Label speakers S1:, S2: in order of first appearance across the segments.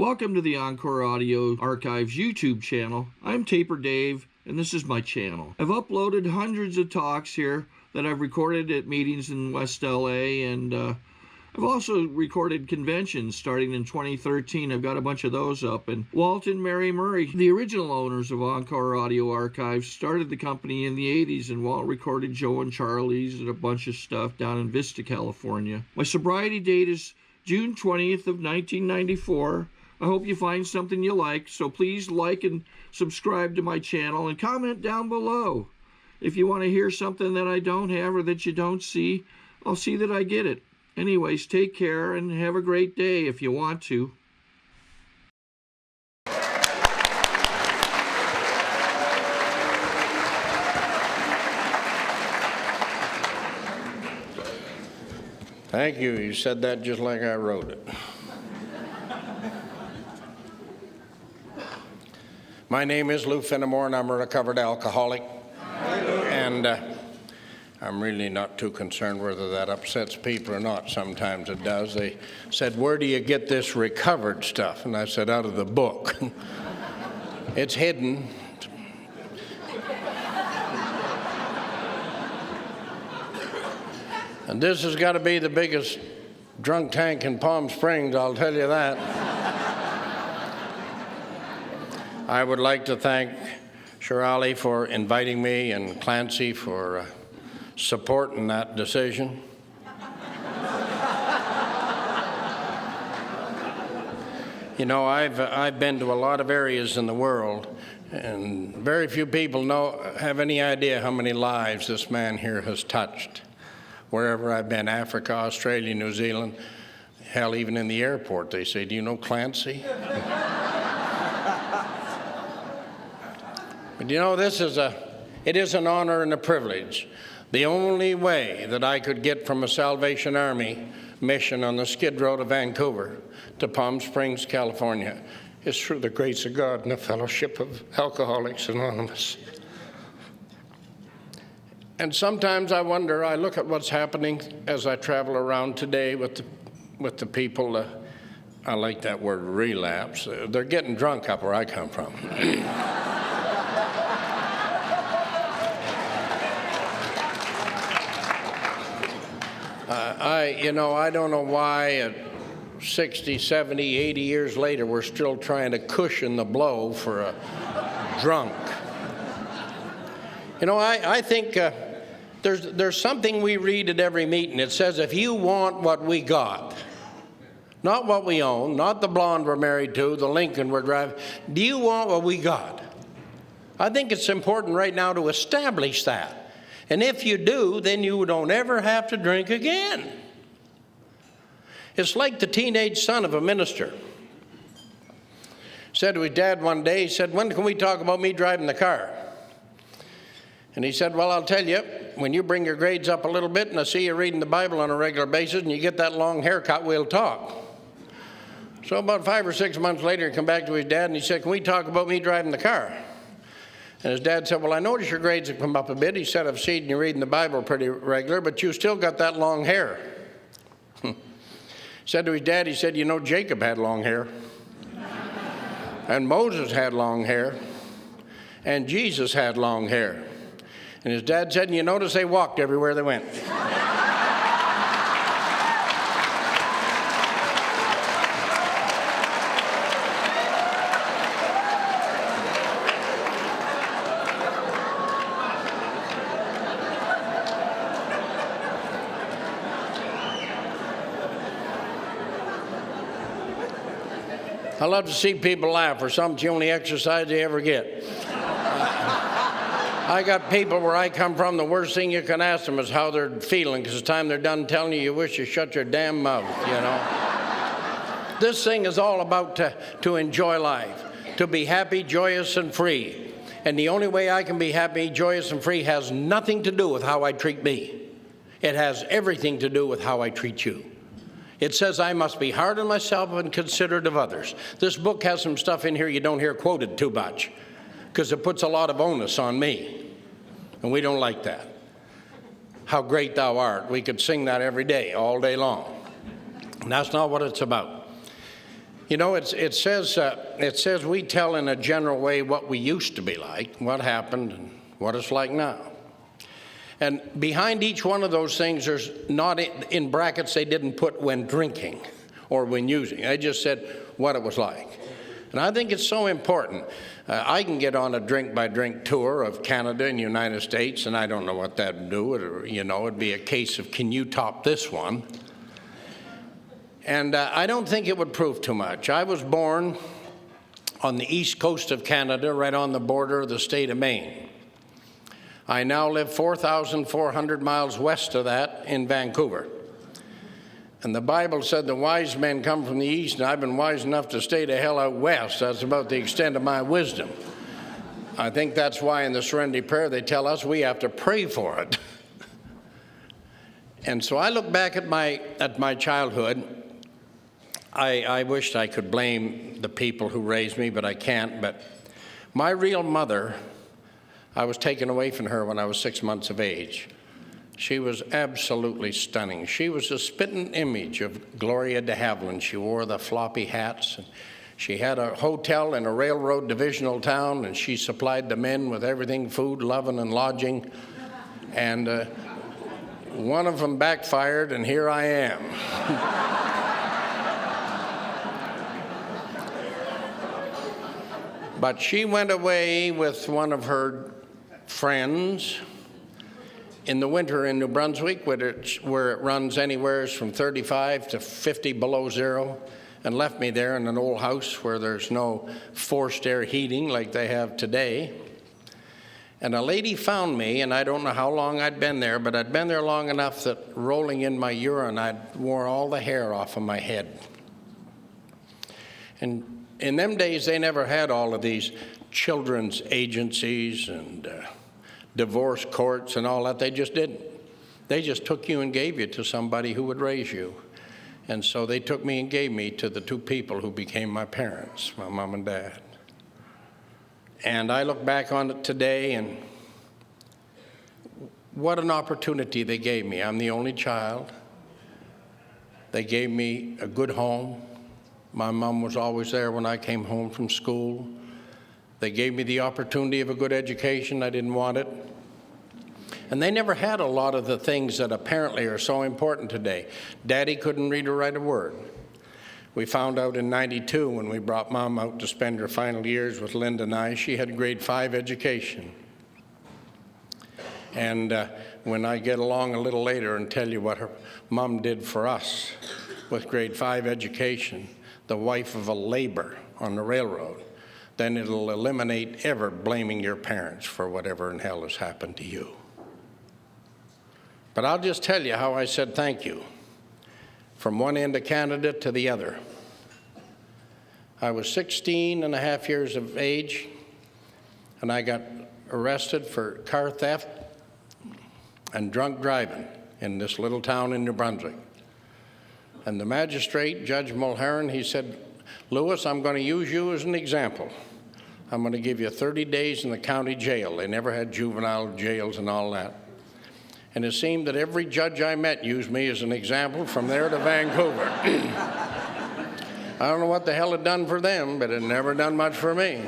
S1: Welcome to the Encore Audio Archives YouTube channel. I'm Taper Dave, and this is my channel. I've uploaded hundreds of talks here that I've recorded at meetings in West LA, and I've also recorded conventions starting in 2013. I've got a bunch of those up. And Walt and Mary Murray, the original owners of Encore Audio Archives, started the company in the 80s, and Walt recorded Joe and Charlie's and a bunch of stuff down in Vista, California. My sobriety date is June 20th of 1994. I hope you find something you like, so please like and subscribe to my channel and comment down below. If you want to hear something that I don't have or that you don't see, I'll see that I get it. Anyways, take care and have a great day if you want to.
S2: Thank you. You said that just like I wrote it. My name is Lou Finnemore, and I'm a recovered alcoholic. And I'm really not too concerned whether that upsets people or not. Sometimes it does. They said, "Where do you get this recovered stuff?" And I said, "Out of the book." It's hidden. And this has got to be the biggest drunk tank in Palm Springs, I'll tell you that. I would like to thank Shirley for inviting me and Clancy for supporting that decision. You know, I've been to a lot of areas in the world, and very few people have any idea how many lives this man here has touched. Wherever I've been, Africa, Australia, New Zealand, hell, even in the airport, they say, "Do you know Clancy?" But you know, it is an honor and a privilege. The only way that I could get from a Salvation Army mission on the Skid Row to Vancouver to Palm Springs, California, is through the grace of God and the fellowship of Alcoholics Anonymous. And sometimes I wonder, I look at what's happening as I travel around today with the people, I like that word, relapse. They're getting drunk up where I come from. I don't know why 60, 70, 80 years later we're still trying to cushion the blow for a drunk. You know, I think there's something we read at every meeting. It says, if you want what we got, not what we own, not the blonde we're married to, the Lincoln we're driving, do you want what we got? I think it's important right now to establish that. And if you do, then you don't ever have to drink again. It's like the teenage son of a minister. Said to his dad one day, he said, "When can we talk about me driving the car?" And he said, "Well, I'll tell you, when you bring your grades up a little bit and I see you reading the Bible on a regular basis and you get that long haircut, we'll talk." So about 5 or 6 months later, he come back to his dad and he said, "Can we talk about me driving the car?" And his dad said, "Well, I notice your grades have come up a bit." He said, "I've seen you reading the Bible pretty regular, but you still got that long hair." Said to his dad, he said, "You know, Jacob had long hair. And Moses had long hair. And Jesus had long hair." And his dad said, "And you notice they walked everywhere they went." I love to see people laugh, for some it's the only exercise they ever get. I got people where I come from, the worst thing you can ask them is how they're feeling, because the time they're done telling you, you wish you shut your damn mouth, you know. This thing is all about to enjoy life, to be happy, joyous, and free. And the only way I can be happy, joyous, and free has nothing to do with how I treat me. It has everything to do with how I treat you. It says I must be hard on myself and considerate of others. This book has some stuff in here you don't hear quoted too much, because it puts a lot of onus on me, and we don't like that. How great thou art. We could sing that every day, all day long. And that's not what it's about. You know, it says we tell in a general way what we used to be like, what happened, and what it's like now. And behind each one of those things, there's not in brackets, they didn't put when drinking or when using. They just said what it was like. And I think it's so important. I can get on a drink-by-drink tour of Canada and the United States, and I don't know what that would do. It'd be a case of, can you top this one? And I don't think it would prove too much. I was born on the east coast of Canada, right on the border of the state of Maine. I now live 4,400 miles west of that in Vancouver. And the Bible said the wise men come from the east, and I've been wise enough to stay the hell out west. That's about the extent of my wisdom. I think that's why in the Serenity Prayer they tell us we have to pray for it. And so I look back at my childhood. I wished I could blame the people who raised me, but I can't. But my real mother, I was taken away from her when I was 6 months of age. She was absolutely stunning. She was a spitting image of Gloria de Havilland. She wore the floppy hats. And she had a hotel in a railroad divisional town, and she supplied the men with everything, food, loving, and lodging. And one of them backfired, and here I am. But she went away with one of her friends in the winter in New Brunswick, where it runs anywhere from 35 to 50 below zero, and left me there in an old house where there's no forced air heating like they have today. And a lady found me, and I don't know how long I'd been there, but I'd been there long enough that rolling in my urine, I'd wore all the hair off of my head. And in them days, they never had all of these children's agencies and divorce courts and all that. They just didn't. They just took you and gave you to somebody who would raise you. And so they took me and gave me to the two people who became my parents, my mom and dad. And I look back on it today, and what an opportunity they gave me. I'm the only child. They gave me a good home. My mom was always there when I came home from school. They gave me the opportunity of a good education. I didn't want it. And they never had a lot of the things that apparently are so important today. Daddy couldn't read or write a word. We found out in '92 when we brought Mom out to spend her final years with Linda and I, she had grade 5 education. And when I get along a little later and tell you what her mom did for us with grade 5 education, the wife of a laborer on the railroad, then it'll eliminate ever blaming your parents for whatever in hell has happened to you. But I'll just tell you how I said thank you from one end of Canada to the other. I was 16 and a half years of age, and I got arrested for car theft and drunk driving in this little town in New Brunswick. And the magistrate, Judge Mulheron, he said, "Lewis, I'm going to use you as an example. I'm going to give you 30 days in the county jail." They never had juvenile jails and all that. And it seemed that every judge I met used me as an example from there to Vancouver. I don't know what the hell it done for them, but it never done much for me.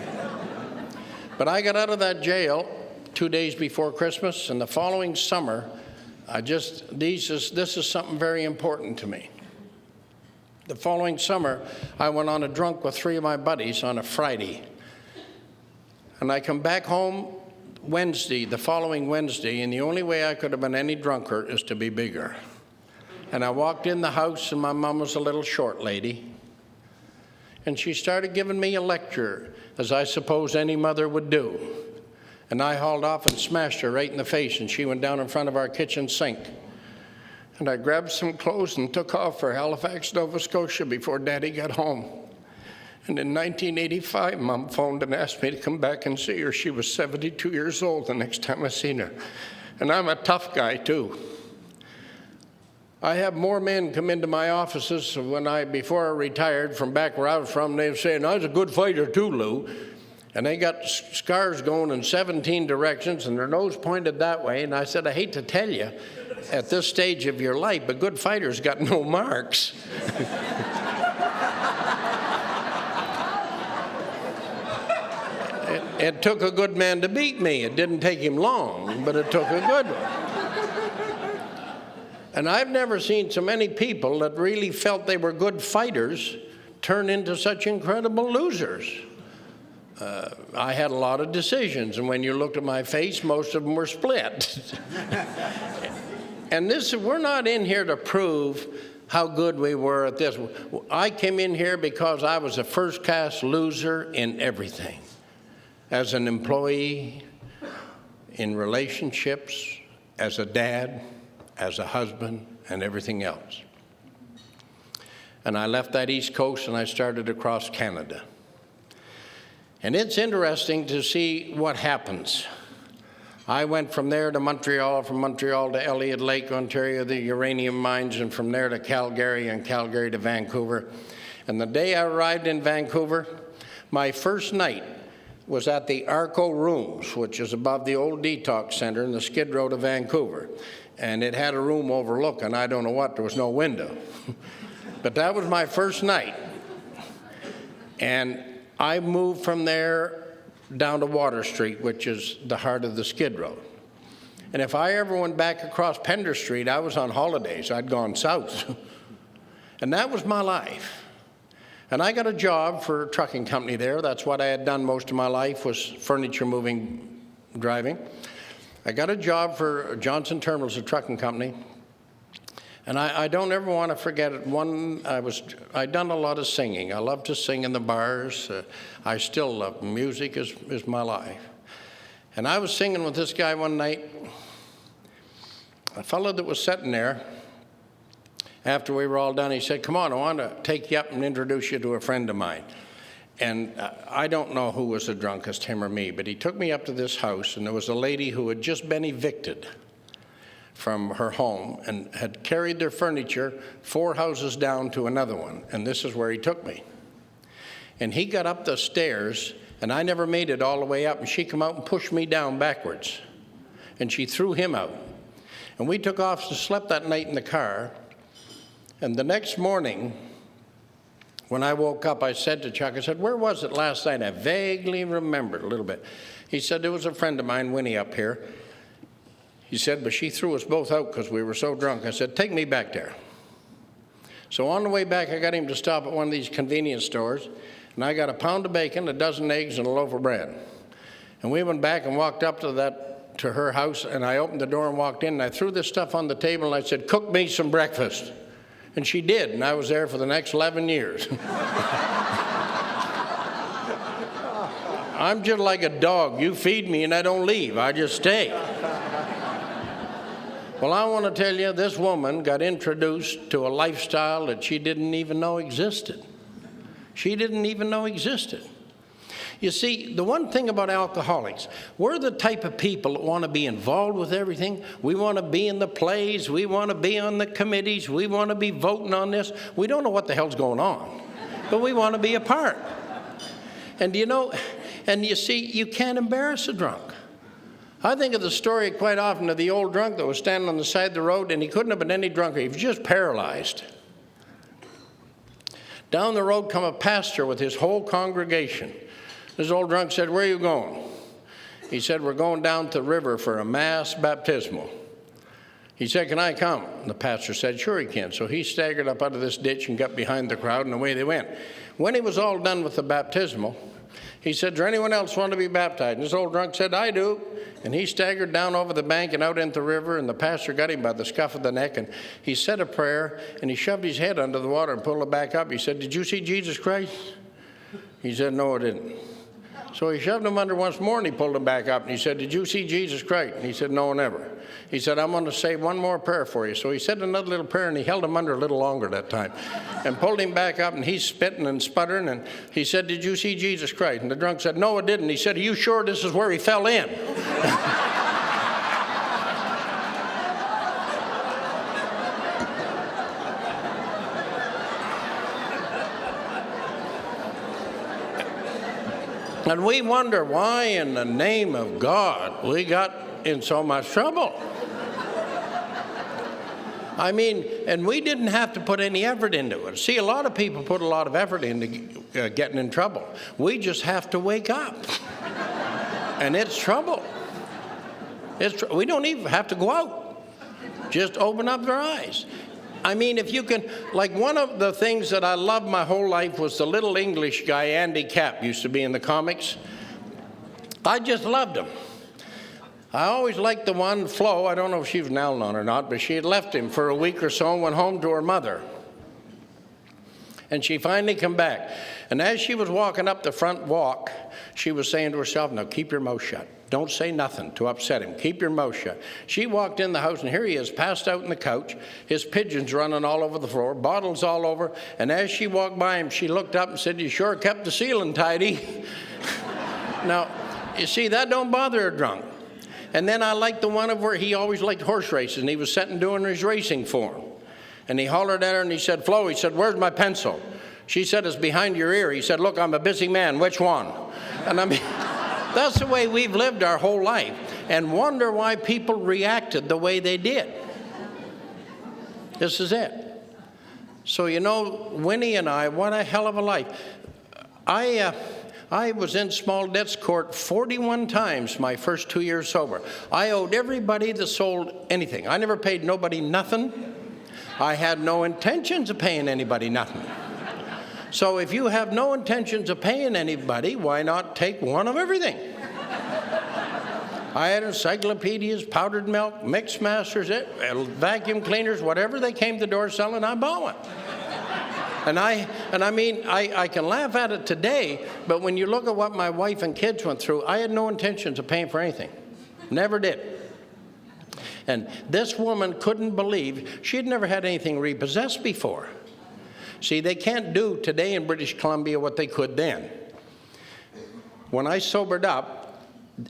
S2: But I got out of that jail 2 days before Christmas, and the following summer, this is something very important to me. The following summer, I went on a drunk with 3 of my buddies on a Friday. And I come back home the following Wednesday, and the only way I could have been any drunker is to be bigger. And I walked in the house, and my mom was a little short lady. And she started giving me a lecture, as I suppose any mother would do. And I hauled off and smashed her right in the face, and she went down in front of our kitchen sink. And I grabbed some clothes and took off for Halifax, Nova Scotia before Daddy got home. And in 1985, Mom phoned and asked me to come back and see her. She was 72 years old the next time I seen her. And I'm a tough guy, too. I have more men come into my offices before I retired from back where I was from. They were saying, "I was a good fighter, too, Lou." And they got scars going in 17 directions, and their nose pointed that way. And I said, "I hate to tell you, at this stage of your life, a good fighter's got no marks." It took a good man to beat me. It didn't take him long, but it took a good one. And I've never seen so many people that really felt they were good fighters turn into such incredible losers. I had a lot of decisions, and when you looked at my face, most of them were split. And we're not in here to prove how good we were at this. I came in here because I was a first-class loser in everything. As an employee, in relationships, as a dad, as a husband, and everything else. And I left that East Coast and I started across Canada. And it's interesting to see what happens. I went from there to Montreal, from Montreal to Elliott Lake, Ontario, the uranium mines, and from there to Calgary, and Calgary to Vancouver. And the day I arrived in Vancouver, my first night was at the Arco Rooms, which is above the old detox center in the Skid Row to Vancouver. And it had a room overlooking, I don't know what, there was no window. But that was my first night. And I moved from there down to Water Street, which is the heart of the Skid Row. And if I ever went back across Pender Street, I was on holidays. I'd gone south. And that was my life. And I got a job for a trucking company there. That's what I had done most of my life, was furniture moving, driving. I got a job for Johnson Terminals, a trucking company. And I don't ever want to forget it. I'd done a lot of singing. I love to sing in the bars. I still love music is my life. And I was singing with this guy one night. A fellow that was sitting there, after we were all done, he said, "Come on, I want to take you up and introduce you to a friend of mine." And I don't know who was the drunkest, him or me, but he took me up to this house, and there was a lady who had just been evicted from her home and had carried their furniture 4 houses down to another one, and this is where he took me. And he got up the stairs, and I never made it all the way up, and she came out and pushed me down backwards, and she threw him out. And we took off and slept that night in the car, and the next morning, when I woke up, I said to Chuck, I said, "Where was it last night?" I vaguely remembered a little bit. He said, "There was a friend of mine, Winnie, up here." He said, "But she threw us both out because we were so drunk." I said, "Take me back there." So on the way back, I got him to stop at one of these convenience stores, and I got a pound of bacon, a dozen eggs, and a loaf of bread. And we went back and walked up to her house, and I opened the door and walked in, and I threw this stuff on the table, and I said, "Cook me some breakfast." And she did, and I was there for the next 11 years. I'm just like a dog. You feed me and I don't leave. I just stay. Well, I want to tell you, this woman got introduced to a lifestyle that she didn't even know existed. She didn't even know existed. You see, the one thing about alcoholics, we're the type of people that want to be involved with everything. We want to be in the plays. We want to be on the committees. We want to be voting on this. We don't know what the hell's going on, but we want to be a part. And you see, you can't embarrass a drunk. I think of the story quite often of the old drunk that was standing on the side of the road, and he couldn't have been any drunker. He was just paralyzed. Down the road come a pastor with his whole congregation. This old drunk said, "Where are you going?" He said, "We're going down to the river for a mass baptismal." He said, "Can I come?" And the pastor said, "Sure he can." So he staggered up out of this ditch and got behind the crowd, and away they went. When he was all done with the baptismal, he said, "Does anyone else want to be baptized?" And this old drunk said, "I do." And he staggered down over the bank and out into the river, and the pastor got him by the scuff of the neck, and he said a prayer, and he shoved his head under the water and pulled it back up. He said, "Did you see Jesus Christ?" He said, "No, I didn't." So he shoved him under once more, and he pulled him back up, and he said, "Did you see Jesus Christ?" And he said, "No, never." He said, "I'm going to say one more prayer for you." So he said another little prayer, and he held him under a little longer that time and pulled him back up, and he's spitting and sputtering, and he said, "Did you see Jesus Christ?" And the drunk said, "No, I didn't." He said, "Are you sure this is where he fell in?" And we wonder why in the name of God we got in so much trouble. I mean, and we didn't have to put any effort into it. See, a lot of people put a lot of effort into getting in trouble. We just have to wake up. And it's trouble. We don't even have to go out. Just open up their eyes. I mean, if you can, like one of the things that I loved my whole life was the little English guy, Andy Capp, used to be in the comics. I just loved him. I always liked the one, Flo, I don't know if she was an Al-Anon or not, but she had left him for a week or so and went home to her mother. And she finally come back. And as she was walking up the front walk, she was saying to herself, now keep your mouth shut. Don't say nothing to upset him. Keep your mouth shut. She walked in the house, and here he is, passed out on the couch, his pigeons running all over the floor, bottles all over. And as she walked by him, she looked up and said, you sure kept the ceiling tidy. Now, you see, that don't bother a drunk. And then I liked the one of where he always liked horse races, and he was sitting doing his racing form. And he hollered at her, and he said, Flo, he said, where's my pencil? She said, it's behind your ear. He said, look, I'm a busy man. Which one? And I mean, that's the way we've lived our whole life, and wonder why people reacted the way they did. This is it. So, you know, Winnie and I, what a hell of a life. I was in small debts court 41 times my first 2 years sober. I owed everybody that sold anything. I never paid nobody nothing. I had no intentions of paying anybody nothing. So if you have no intentions of paying anybody, why not take one of everything? I had encyclopedias, powdered milk, mix masters, vacuum cleaners, whatever they came to the door selling, I bought one. And I mean, I can laugh at it today, but when you look at what my wife and kids went through, I had no intentions of paying for anything. Never did. And this woman couldn't believe she had never had anything repossessed before. See, they can't do today in British Columbia what they could then. When I sobered up,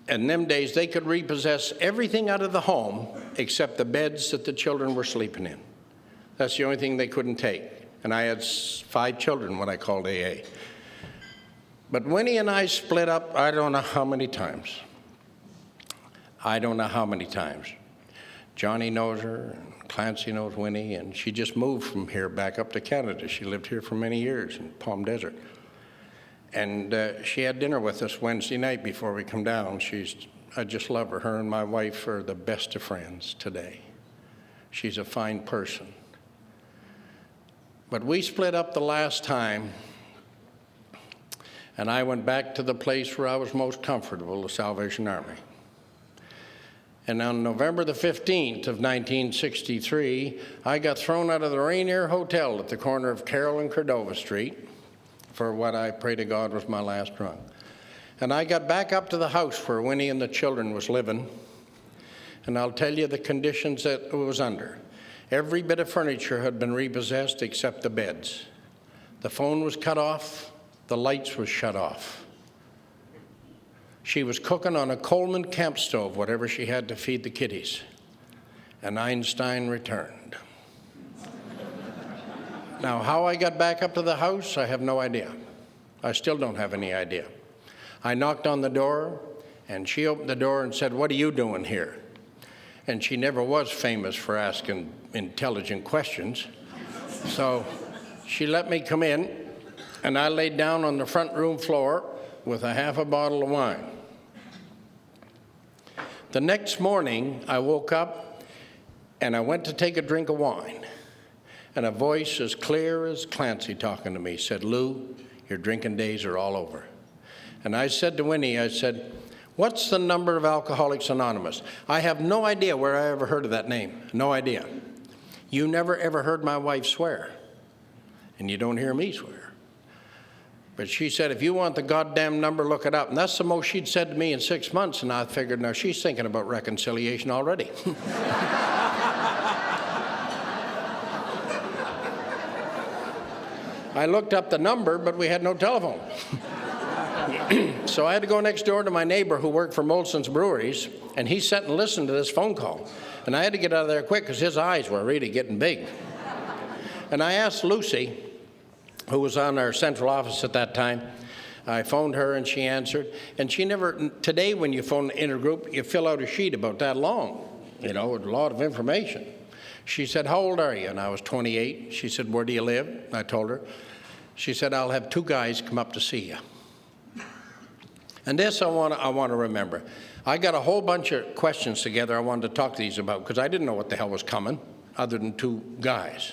S2: in them days, they could repossess everything out of the home except the beds that the children were sleeping in. That's the only thing they couldn't take. And I had 5 children when I called AA. But Winnie and I split up, I don't know how many times. I don't know how many times. Johnny knows her, and Clancy knows Winnie, and she just moved from here back up to Canada. She lived here for many years in Palm Desert. And she had dinner with us Wednesday night before we come down. I just love her. Her and my wife are the best of friends today. She's a fine person. But we split up the last time, and I went back to the place where I was most comfortable, the Salvation Army. And on November the 15th of 1963, I got thrown out of the Rainier Hotel at the corner of Carroll and Cordova Street for what I pray to God was my last drunk. And I got back up to the house where Winnie and the children was living, and I'll tell you the conditions that it was under. Every bit of furniture had been repossessed except the beds. The phone was cut off, the lights was shut off. She was cooking on a Coleman camp stove, whatever she had to feed the kiddies. And Einstein returned. Now, how I got back up to the house, I have no idea. I still don't have any idea. I knocked on the door, and she opened the door and said, "What are you doing here?" And she never was famous for asking intelligent questions. So she let me come in, and I laid down on the front room floor with a half a bottle of wine. The next morning, I woke up, and I went to take a drink of wine. And a voice as clear as Clancy talking to me said, "Lou, your drinking days are all over." And I said to Winnie, I said, "What's the number of Alcoholics Anonymous?" I have no idea where I ever heard of that name. No idea. You never ever heard my wife swear. And you don't hear me swear. But she said, "If you want the goddamn number, look it up." And that's the most she'd said to me in 6 months. And I figured, now she's thinking about reconciliation already. I looked up the number, but we had no telephone. So I had to go next door to my neighbor who worked for Molson's Breweries, and he sat and listened to this phone call. And I had to get out of there quick because his eyes were really getting big. And I asked Lucy, who was on our central office at that time. I phoned her and she answered. And she never, today when you phone the intergroup, you fill out a sheet about that long, with a lot of information. She said, "How old are you?" And I was 28. She said, "Where do you live?" I told her. She said, "I'll have 2 guys come up to see you." And this I want to remember. I got a whole bunch of questions together I wanted to talk to these about because I didn't know what the hell was coming other than two guys.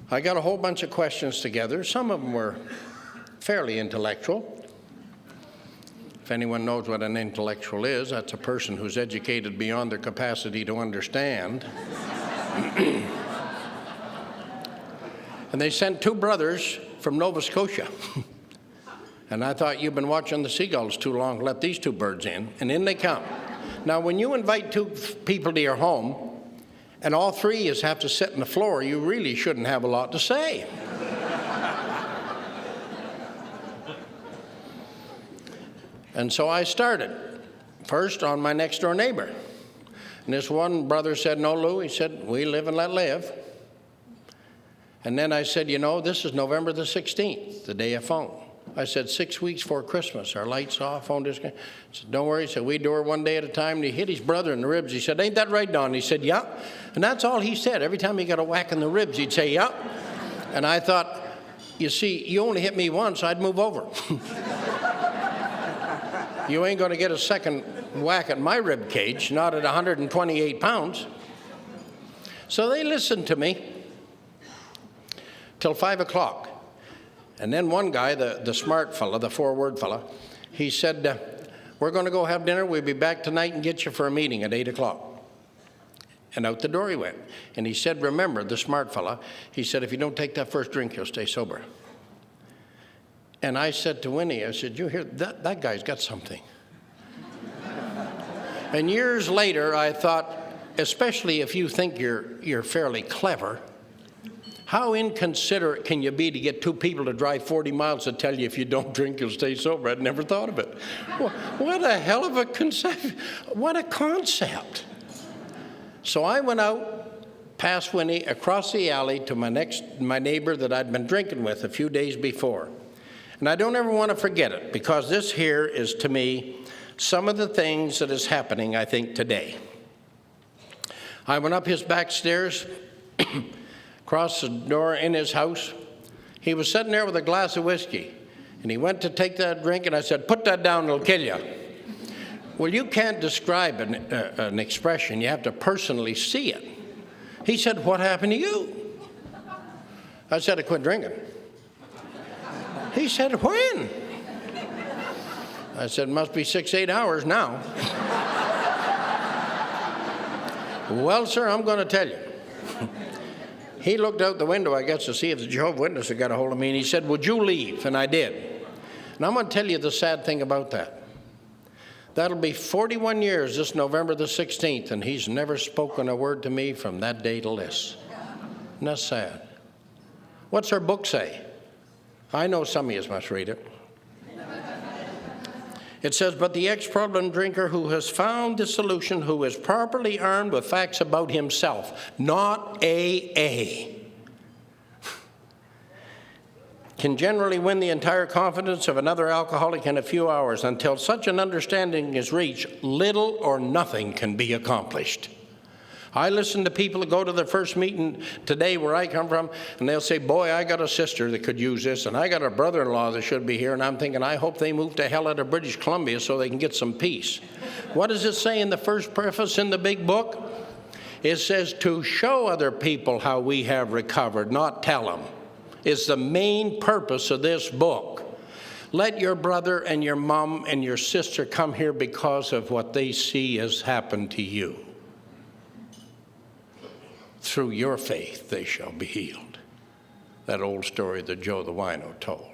S2: I got a whole bunch of questions together. Some of them were fairly intellectual. If anyone knows what an intellectual is, that's a person who's educated beyond their capacity to understand. And they sent two brothers from Nova Scotia. And I thought, you've been watching the seagulls too long, let these two birds in, and in they come. Now, when you invite two people to your home, and all three of you have to sit on the floor, you really shouldn't have a lot to say. And so I started, first on my next-door neighbor. And this one brother said, no, Lou, he said, we live and let live. And then I said, you know, this is November the 16th, the day I phoned. I said, 6 weeks before Christmas, our lights off, phone disconnected. He said, don't worry. He said, we do her one day at a time. And he hit his brother in the ribs. He said, ain't that right, Don? He said, yeah. And that's all he said. Every time he got a whack in the ribs, he'd say, yeah. And I thought, you see, you only hit me once, I'd move over. You ain't going to get a second whack at my rib cage, not at 128 pounds. So they listened to me till 5 o'clock. And then one guy, the smart fella, the four-word fella, he said, we're going to go have dinner. We'll be back tonight and get you for a meeting at 8 o'clock. And out the door he went. And he said, remember, the smart fella, he said, if you don't take that first drink, you'll stay sober. And I said to Winnie, I said, you hear, that guy's got something. And years later, I thought, especially if you think you're fairly clever, how inconsiderate can you be to get two people to drive 40 miles to tell you if you don't drink, you'll stay sober? I'd never thought of it. What a hell of a concept. What a concept. So I went out past Winnie, across the alley to my neighbor that I'd been drinking with a few days before. And I don't ever want to forget it, because this here is, to me, some of the things that is happening, I think, today. I went up his back stairs, across the door in his house. He was sitting there with a glass of whiskey, and he went to take that drink, and I said, put that down, it'll kill you. Well, you can't describe an expression. You have to personally see it. He said, what happened to you? I said, I quit drinking. He said, when? I said, it must be 6, 8 hours now. Well, sir, I'm going to tell you. He looked out the window, I guess, to see if the Jehovah's Witness had got a hold of me, and he said, would you leave? And I did. And I'm going to tell you the sad thing about that. That'll be 41 years this November the 16th, and he's never spoken a word to me from that day till this. And that's sad. What's her book say? I know some of you must read it. It says, but the ex-problem drinker who has found the solution, who is properly armed with facts about himself, not AA, can generally win the entire confidence of another alcoholic in a few hours. Until such an understanding is reached, little or nothing can be accomplished. I listen to people that go to their first meeting today where I come from, and they'll say, boy, I got a sister that could use this, and I got a brother-in-law that should be here, and I'm thinking, I hope they move to hell out of British Columbia so they can get some peace. What does it say in the first preface in the big book? It says to show other people how we have recovered, not tell them. It's the main purpose of this book. Let your brother and your mom and your sister come here because of what they see has happened to you. Through your faith, they shall be healed. That old story that Joe the Wino told.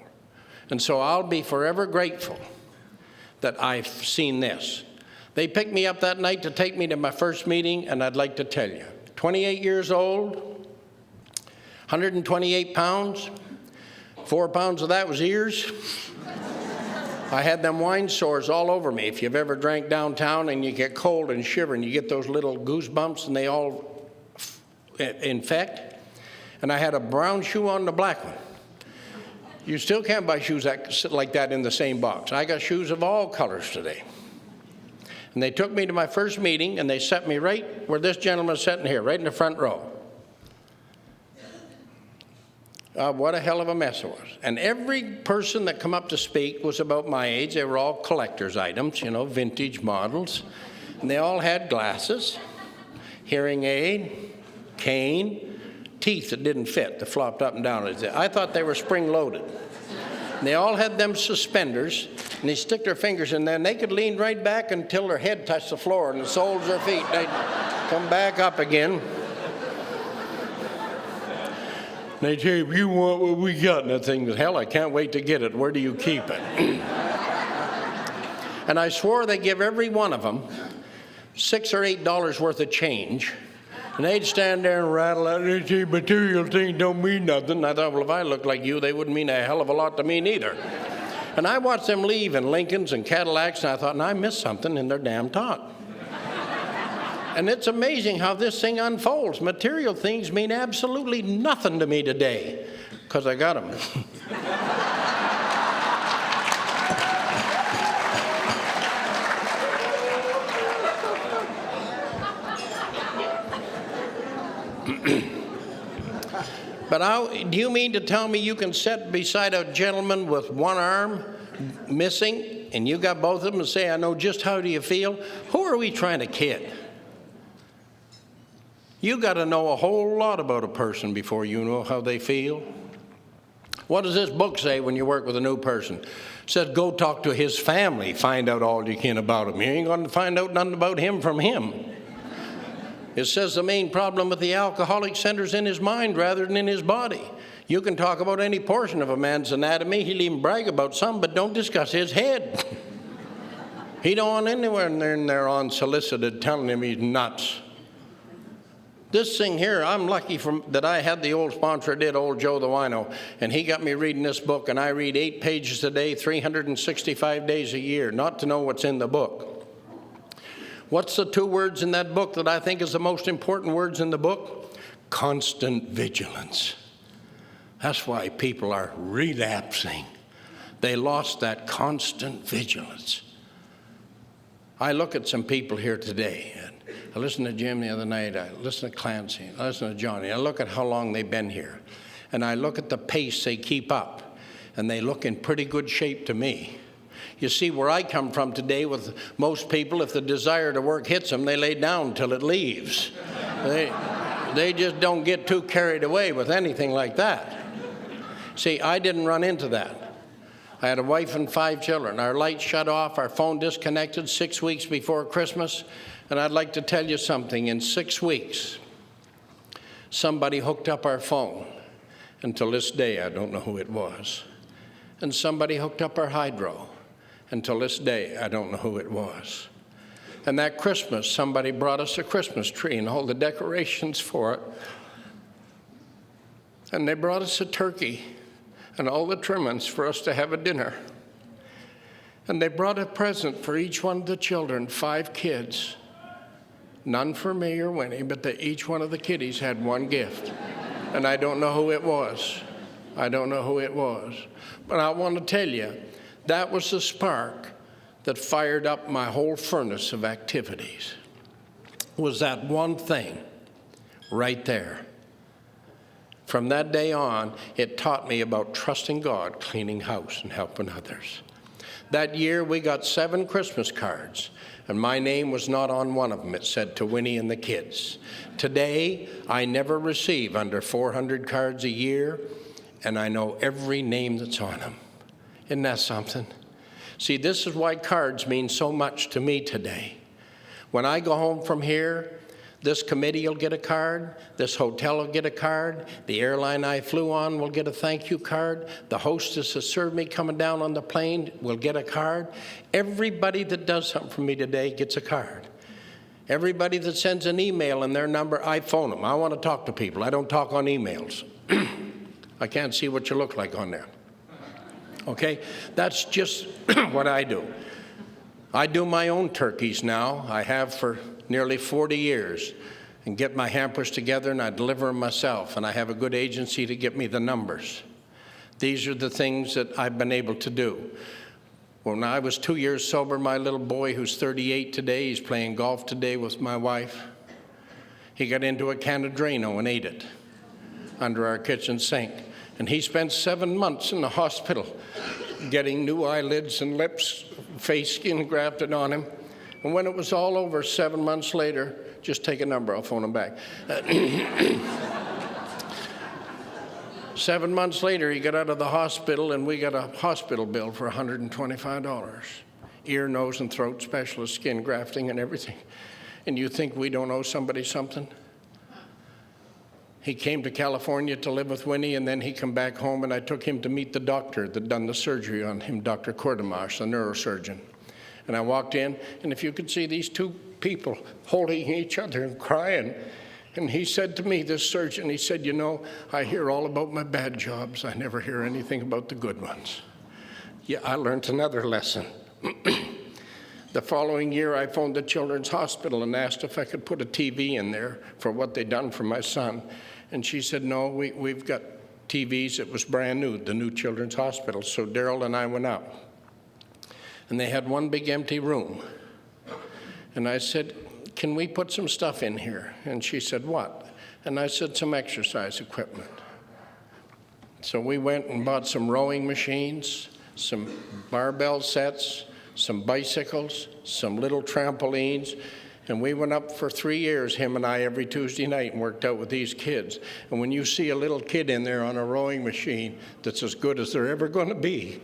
S2: And so I'll be forever grateful that I've seen this. They picked me up that night to take me to my first meeting, and I'd like to tell you, 28 years old, 128 pounds, 4 pounds of that was ears. I had them wine sores all over me. If you've ever drank downtown and you get cold and shiver and you get those little goosebumps and they all infect. And I had a brown shoe on the black one. You still can't buy shoes like that in the same box. I got shoes of all colors today. And they took me to my first meeting, and they set me right where this gentleman is sitting here, right in the front row. What a hell of a mess it was. And every person that come up to speak was about my age. They were all collector's items, you know, vintage models. And they all had glasses, hearing aid, cane, teeth that didn't fit, that flopped up and down. I thought they were spring-loaded. And they all had them suspenders, and they stick their fingers in there, and they could lean right back until their head touched the floor and the soles of their feet. They'd come back up again. They say, if you want what we got, and that thing, hell, I can't wait to get it. Where do you keep it? And I swore they give every one of them $6 or $8 worth of change. And they'd stand there and rattle out, and they'd say, material things don't mean nothing. And I thought, well, if I looked like you, they wouldn't mean a hell of a lot to me neither. And I watched them leave in Lincolns and Cadillacs, and I thought, and I missed something in their damn talk. And it's amazing how this thing unfolds. Material things mean absolutely nothing to me today, because I got them. But do you mean to tell me you can sit beside a gentleman with one arm missing, and you got both of them, and say, I know just how do you feel? Who are we trying to kid? You got to know a whole lot about a person before you know how they feel. What does this book say when you work with a new person? It says, go talk to his family, find out all you can about him. You ain't going to find out nothing about him from him. It says the main problem with the alcoholic centers in his mind rather than in his body. You can talk about any portion of a man's anatomy. He'll even brag about some, but don't discuss his head. He don't want anyone in there unsolicited telling him he's nuts. This thing here, I'm lucky that I had the old sponsor I did, old Joe the Wino, and he got me reading this book, and I read 8 pages a day, 365 days a year, not to know what's in the book. What's the 2 words in that book that I think is the most important words in the book? Constant vigilance. That's why people are relapsing. They lost that constant vigilance. I look at some people here today, and I listened to Jim the other night, I listened to Clancy, I listened to Johnny. I look at how long they've been here, and I look at the pace they keep up, and they look in pretty good shape to me. You see, where I come from today with most people, if the desire to work hits them, they lay down till it leaves. They just don't get too carried away with anything like that. See, I didn't run into that. I had a wife and 5 children. Our lights shut off, our phone disconnected 6 weeks before Christmas. And I'd like to tell you something. In 6 weeks, somebody hooked up our phone. Until this day, I don't know who it was. And somebody hooked up our hydro. Until this day, I don't know who it was. And that Christmas, somebody brought us a Christmas tree and all the decorations for it. And they brought us a turkey and all the trimmings for us to have a dinner. And they brought a present for each one of the children, 5 kids. None for me or Winnie, but each one of the kiddies had one gift. And I don't know who it was. I don't know who it was. But I want to tell you, that was the spark that fired up my whole furnace of activities. Was that one thing right there. From that day on, it taught me about trusting God, cleaning house, and helping others. That year, we got 7 Christmas cards, and my name was not on one of them. It said, to Winnie and the kids. Today, I never receive under 400 cards a year, and I know every name that's on them. Isn't that something? See, this is why cards mean so much to me today. When I go home from here, this committee will get a card, this hotel will get a card, the airline I flew on will get a thank you card, the hostess that served me coming down on the plane will get a card. Everybody that does something for me today gets a card. Everybody that sends an email and their number, I phone them. I want to talk to people. I don't talk on emails. I can't see what you look like on there. Okay? That's just what I do. I do my own turkeys now. I have for nearly 40 years, and get my hampers together and I deliver them myself, and I have a good agency to get me the numbers. These are the things that I've been able to do. When I was 2 years sober, my little boy, who's 38 today, he's playing golf today with my wife. He got into a can of Drano and ate it under our kitchen sink. And he spent 7 months in the hospital getting new eyelids and lips, face skin grafted on him. And when it was all over 7 months later, just take a number, I'll phone him back. 7 months later, he got out of the hospital, and we got a hospital bill for $125. Ear, nose, and throat specialist, skin grafting, and everything. And you think we don't owe somebody something? He came to California to live with Winnie, and then he come back home, and I took him to meet the doctor that done the surgery on him, Dr. Kordemarsh, the neurosurgeon. And I walked in, and if you could see these two people holding each other and crying, and he said to me, this surgeon, he said, you know, I hear all about my bad jobs. I never hear anything about the good ones. Yeah, I learned another lesson. The following year, I phoned the Children's Hospital and asked if I could put a TV in there for what they'd done for my son. And she said, no, we've got TVs. It was brand new, the new Children's Hospital. So Daryl and I went out. And they had one big empty room. And I said, can we put some stuff in here? And she said, what? And I said, some exercise equipment. So we went and bought some rowing machines, some barbell sets, some bicycles, some little trampolines, and we went up for 3 years, him and I, every Tuesday night and worked out with these kids. And when you see a little kid in there on a rowing machine that's as good as they're ever going to be,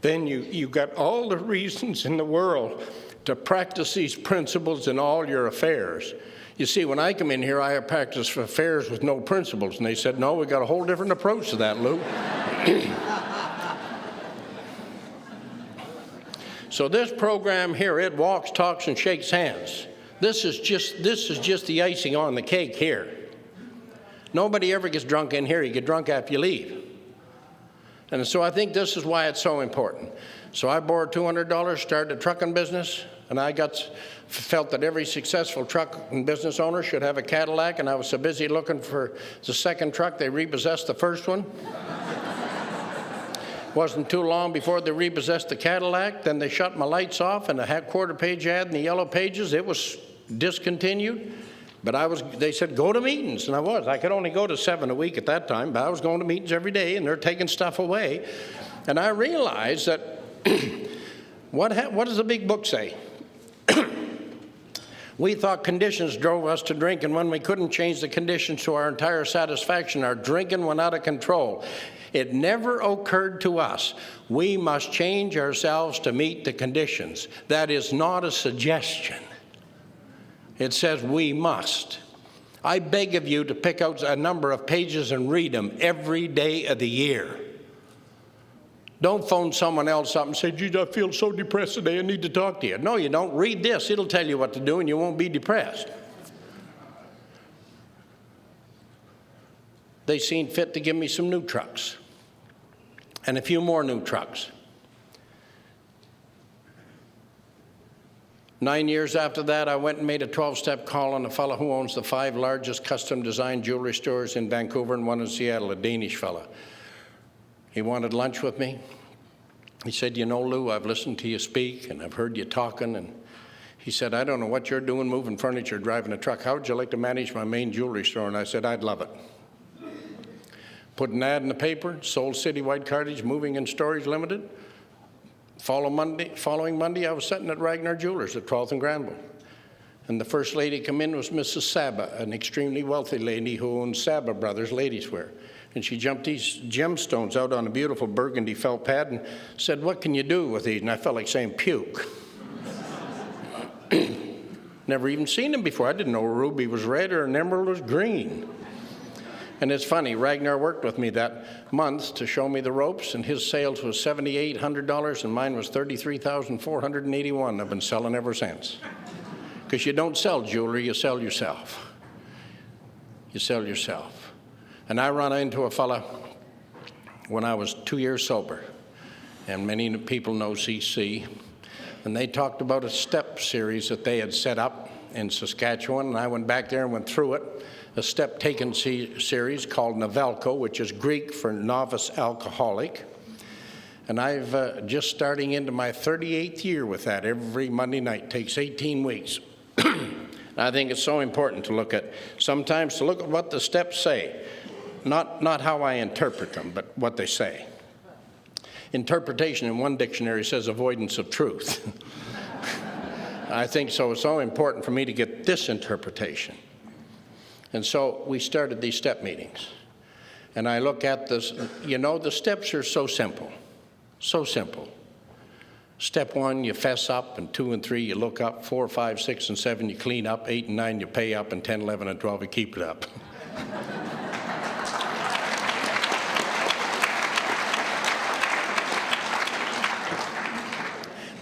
S2: then you got all the reasons in the world to practice these principles in all your affairs. You see, when I come in here, I have practiced affairs with no principles, and they said, no, we got a whole different approach to that, Lou. So this program here, it walks, talks, and shakes hands. This is just the icing on the cake here. Nobody ever gets drunk in here. You get drunk after you leave. And so I think this is why it's so important. So I borrowed $200, started a trucking business, and I felt that every successful trucking business owner should have a Cadillac, and I was so busy looking for the second truck, they repossessed the first one. Wasn't too long before they repossessed the Cadillac. Then they shut my lights off, and a quarter-page ad in the Yellow Pages. It was discontinued. But they said, go to meetings, and I was. I could only go to 7 a week at that time, but I was going to meetings every day, and they're taking stuff away. And I realized that, what does the big book say? We thought conditions drove us to drink, and when we couldn't change the conditions to our entire satisfaction, our drinking went out of control. It never occurred to us, we must change ourselves to meet the conditions. That is not a suggestion. It says we must. I beg of you to pick out a number of pages and read them every day of the year. Don't phone someone else up and say, geez, I feel so depressed today, I need to talk to you. No, you don't. Read this. It'll tell you what to do, and you won't be depressed. They seen fit to give me some new trucks and a few more new trucks. 9 years after that, I went and made a 12-step call on a fellow who owns the 5 largest custom-designed jewelry stores in Vancouver and one in Seattle, a Danish fella. He wanted lunch with me. He said, you know, Lou, I've listened to you speak, and I've heard you talking, and he said, I don't know what you're doing, moving furniture, driving a truck. How would you like to manage my main jewelry store? And I said, I'd love it. Put an ad in the paper, sold citywide cartage, moving and storage limited. Following Monday, I was sitting at Ragnar Jewelers at 12th and Granville. And the first lady come in was Mrs. Saba, an extremely wealthy lady who owns Saba Brothers Ladies Wear. And she jumped these gemstones out on a beautiful burgundy felt pad and said, what can you do with these? And I felt like saying puke. Never even seen them before. I didn't know a ruby was red or an emerald was green. And it's funny, Ragnar worked with me that month to show me the ropes, and his sales was $7,800 and mine was $33,481. I've been selling ever since. Because you don't sell jewelry, you sell yourself. You sell yourself. And I ran into a fella when I was 2 years sober, and many people know CC, and they talked about a step series that they had set up in Saskatchewan, and I went back there and went through it. A step-taken series called Novelco, which is Greek for novice alcoholic. And I've just starting into my 38th year with that. Every Monday night takes 18 weeks. I think it's so important to look at, sometimes to look at what the steps say. not how I interpret them, but what they say. Interpretation in one dictionary says avoidance of truth. I think so. It's so important for me to get this interpretation. And so we started these step meetings. And I look at this, you know, the steps are so simple. So simple. Step 1, you fess up, and 2 and 3, you look up, 4, 5, 6, and 7, you clean up, 8 and 9, you pay up, and 10, 11, and 12, you keep it up.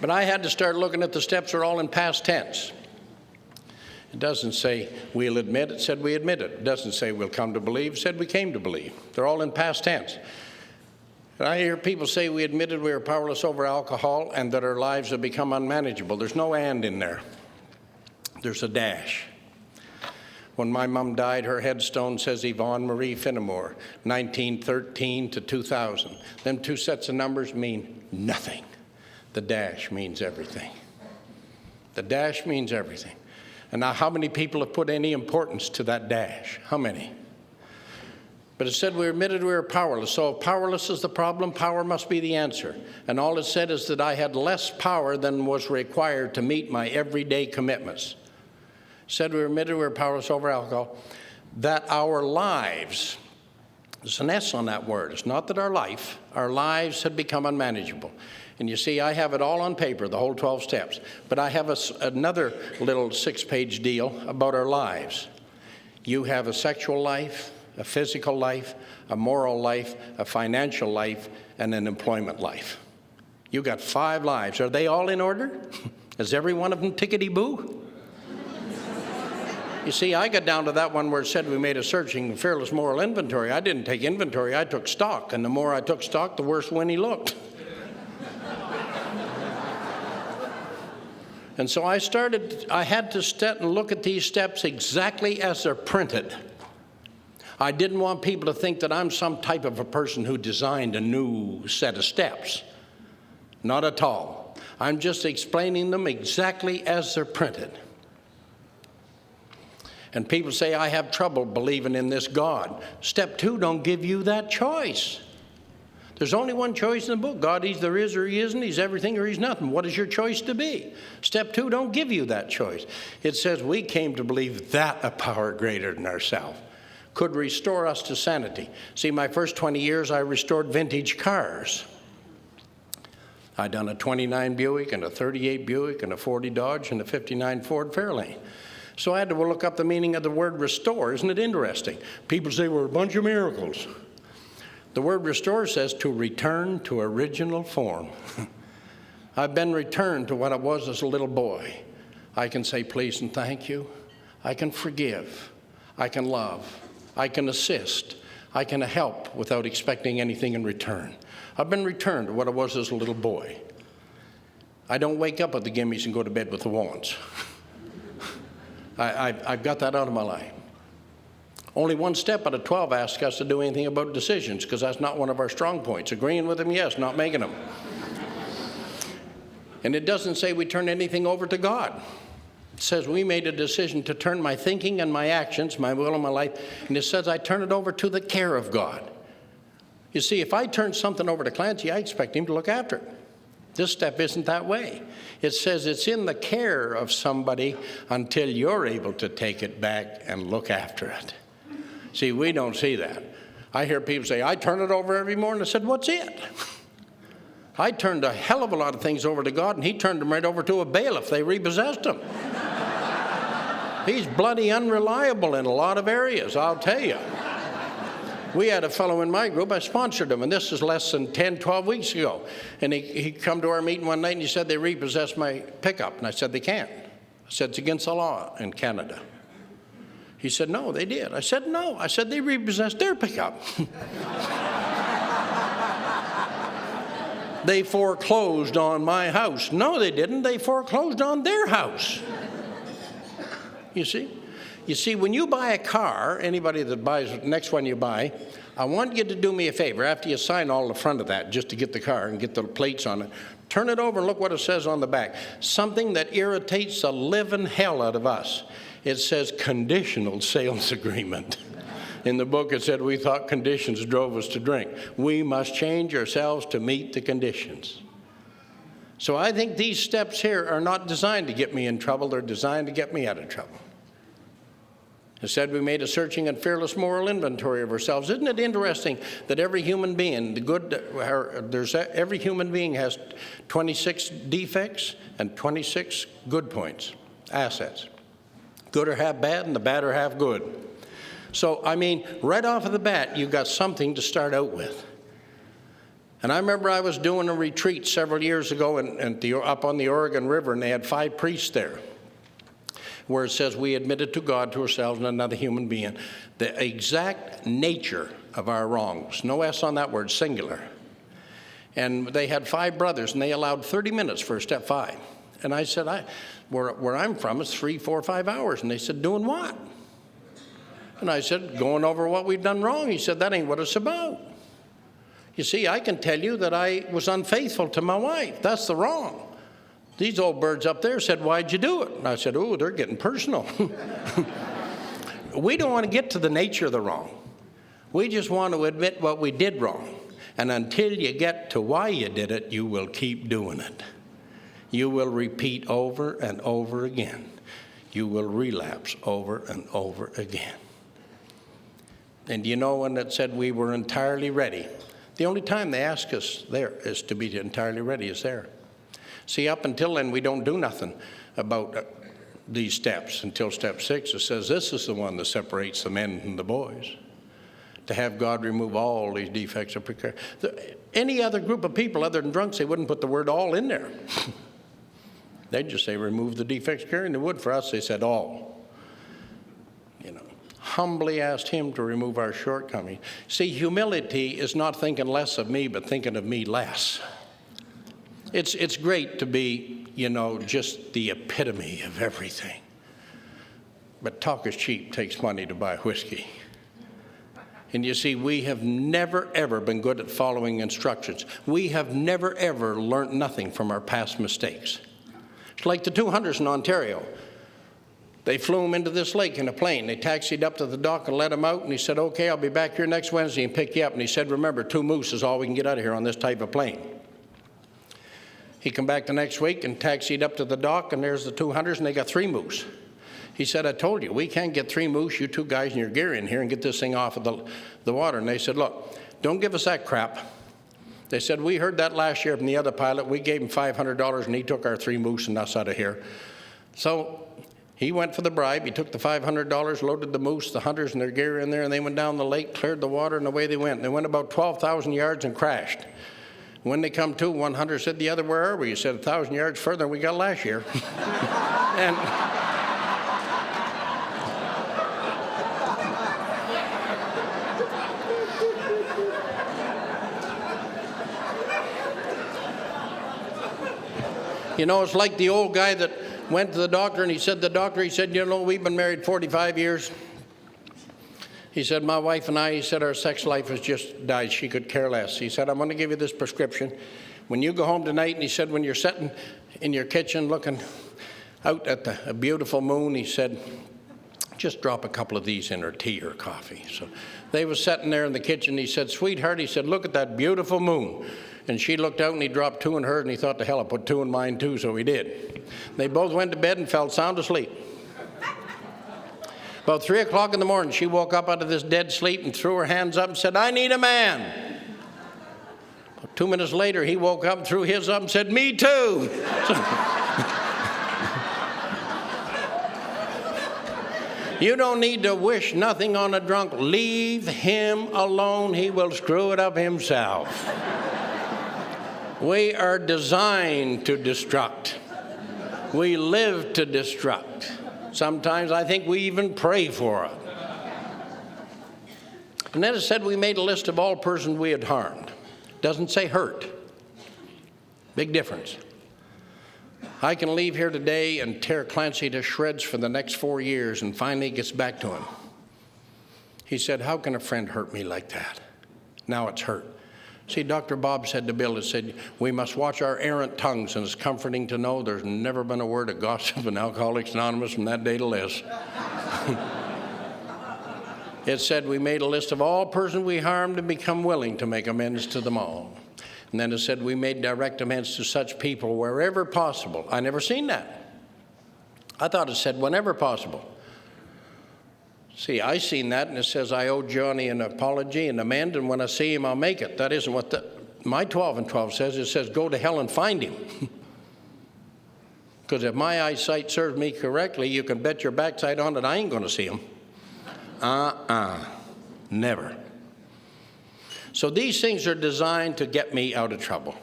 S2: But I had to start looking at the steps are all in past tense. It doesn't say we'll admit, it said we admitted. It doesn't say we'll come to believe, it said we came to believe. They're all in past tense. And I hear people say we admitted we were powerless over alcohol and that our lives have become unmanageable. There's no and in there. There's a dash. When my mom died, her headstone says Yvonne Marie Finnemore, 1913 to 2000. Them two sets of numbers mean nothing. The dash means everything. The dash means everything. And now how many people have put any importance to that dash? How many? But it said we admitted we were powerless. So if powerless is the problem, power must be the answer. And all it said is that I had less power than was required to meet my everyday commitments. It said we admitted we were powerless over alcohol. That our lives, there's an S on that word. It's not that our lives had become unmanageable. And you see, I have it all on paper, the whole 12 steps. But I have another little 6-page deal about our lives. You have a sexual life, a physical life, a moral life, a financial life, and an employment life. You got 5 lives. Are they all in order? Is every one of them tickety-boo? You see, I got down to that one where it said we made a searching, fearless moral inventory. I didn't take inventory, I took stock. And the more I took stock, the worse Winnie looked. And so I had to step and look at these steps exactly as they're printed. I didn't want people to think that I'm some type of a person who designed a new set of steps. Not at all. I'm just explaining them exactly as they're printed. And people say, I have trouble believing in this God. Step 2 don't give you that choice. There's only one choice in the book. God either is or he isn't. He's everything or he's nothing. What is your choice to be? Step 2 don't give you that choice. It says we came to believe that a power greater than ourselves could restore us to sanity. See, my first 20 years, I restored vintage cars. I'd done a 29 Buick and a 38 Buick and a 40 Dodge and a 59 Ford Fairlane. So I had to look up the meaning of the word restore. Isn't it interesting? People say we're a bunch of miracles. The word restore says to return to original form. I've been returned to what I was as a little boy. I can say please and thank you. I can forgive. I can love. I can assist. I can help without expecting anything in return. I've been returned to what I was as a little boy. I don't wake up at the gimmies and go to bed with the wants. I've got that out of my life. Only one step out of 12 asks us to do anything about decisions, because that's not one of our strong points. Agreeing with them, yes. Not making them. And it doesn't say we turn anything over to God. It says we made a decision to turn my thinking and my actions, my will and my life, and it says I turn it over to the care of God. You see, if I turn something over to Clancy, I expect him to look after it. This step isn't that way. It says it's in the care of somebody until you're able to take it back and look after it. See, we don't see that. I hear people say, I turn it over every morning. I said, what's it? I turned a hell of a lot of things over to God, and he turned them right over to a bailiff. They repossessed him. He's bloody unreliable in a lot of areas, I'll tell you. We had a fellow in my group, I sponsored him, and this is less than 10, 12 weeks ago. And he come to our meeting one night, and he said they repossessed my pickup. And I said, they can't. I said, it's against the law in Canada. He said, no, they did. I said, no. I said, they repossessed their pickup. They foreclosed on my house. No, they didn't. They foreclosed on their house. You see? You see, when you buy a car, anybody that buys the next one you buy, I want you to do me a favor. After you sign all the front of that, just to get the car and get the plates on it, turn it over and look what it says on the back. Something that irritates the living hell out of us. It says conditional sales agreement. In the book it said we thought conditions drove us to drink. We must change ourselves to meet the conditions. So I think these steps here are not designed to get me in trouble. They're designed to get me out of trouble. Instead, we made a searching and fearless moral inventory of ourselves. Isn't it interesting that every human being, every human being has 26 defects and 26 good points, assets. Good are half bad and the bad are half good. So, I mean, right off of the bat, you've got something to start out with. And I remember I was doing a retreat several years ago up on the Oregon River, and they had 5 priests there, where it says we admitted to God, to ourselves, and another human being the exact nature of our wrongs. No S on that word, singular. And they had 5 brothers, and they allowed 30 minutes for step 5. And I said, where I'm from, it's 3, 4, 5 hours. And they said, doing what? And I said, going over what we've done wrong. He said, that ain't what it's about. You see, I can tell you that I was unfaithful to my wife. That's the wrong. These old birds up there said, why'd you do it? And I said, oh, they're getting personal. We don't want to get to the nature of the wrong. We just want to admit what we did wrong. And until you get to why you did it, you will keep doing it. You will repeat over and over again. You will relapse over and over again. And you know when it said we were entirely ready, the only time they ask us there is to be entirely ready is there. See, up until then, we don't do nothing about these steps until step 6. It says this is the one that separates the men from the boys. To have God remove all these defects of precarious. Any other group of people other than drunks, they wouldn't put the word all in there. They'd just say remove the defects carrying the wood. For us, they said all. Humbly asked him to remove our shortcomings. See, humility is not thinking less of me, but thinking of me less. It's great to be, just the epitome of everything. But talk is cheap, takes money to buy whiskey. And you see, we have never, ever been good at following instructions. We have never, ever learned nothing from our past mistakes. It's like the 2 hunters in Ontario. They flew him into this lake in a plane. They taxied up to the dock and let him out, and he said, okay, I'll be back here next Wednesday and pick you up. And he said, remember, 2 moose is all we can get out of here on this type of plane. He come back the next week and taxied up to the dock, and there's the 2 hunters, and they got 3 moose. He said, I told you, we can't get 3 moose, you 2 guys and your gear in here and get this thing off of the water. And they said, look, don't give us that crap. They said, we heard that last year from the other pilot. We gave him $500, and he took our 3 moose and us out of here. So he went for the bribe. He took the $500, loaded the moose, the hunters, and their gear in there, and they went down the lake, cleared the water, and away they went. They went about 12,000 yards and crashed. When they come to, one hunter said, the other, where are we? He said, 1,000 yards further than we got last year. And it's like the old guy that went to the doctor, and he said, we've been married 45 years. He said, my wife and I, he said, our sex life has just died. She could care less. He said, I'm going to give you this prescription. When you go home tonight, and he said, when you're sitting in your kitchen looking out at a beautiful moon, he said, just drop a couple of these in her tea or coffee. So they was sitting there in the kitchen. He said, sweetheart, he said, look at that beautiful moon. And she looked out, and he dropped 2 in hers, and he thought, to hell, I put 2 in mine too, so he did. They both went to bed and fell sound asleep. About 3 o'clock in the morning, she woke up out of this dead sleep and threw her hands up and said, I need a man. About 2 minutes later, he woke up and threw his up and said, me too. You don't need to wish nothing on a drunk. Leave him alone. He will screw it up himself. We are designed to destruct. We live to destruct. Sometimes I think we even pray for it. And then it said we made a list of all persons we had harmed. Doesn't say hurt. Big difference. I can leave here today and tear Clancy to shreds for the next 4 years, and finally it gets back to him. He said, how can a friend hurt me like that? Now it's hurt. See, Dr. Bob said to Bill, he said, we must watch our errant tongues, and it's comforting to know there's never been a word of gossip in Alcoholics Anonymous from that day to this. It said we made a list of all persons we harmed and become willing to make amends to them all. And then it said we made direct amends to such people wherever possible. I never seen that. I thought it said whenever possible. See, I seen that, and it says I owe Johnny an apology and amend, and when I see him, I'll make it. That isn't what my 12 and 12 says. It says go to hell and find him. Because if my eyesight serves me correctly, you can bet your backside on it I ain't going to see him. Never. So these things are designed to get me out of trouble.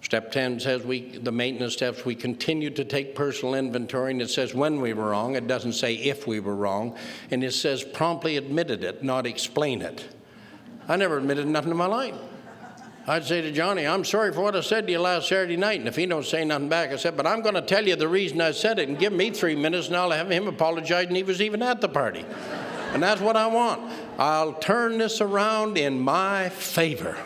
S2: Step 10 says the maintenance steps, we continue to take personal inventory, and it says when we were wrong. It doesn't say if we were wrong. And it says promptly admitted it, not explain it. I never admitted nothing in my life. I'd say to Johnny, I'm sorry for what I said to you last Saturday night. And if he don't say nothing back, I said, but I'm going to tell you the reason I said it, and give me 3 minutes, and I'll have him apologize, and he was even at the party. And that's what I want. I'll turn this around in my favor.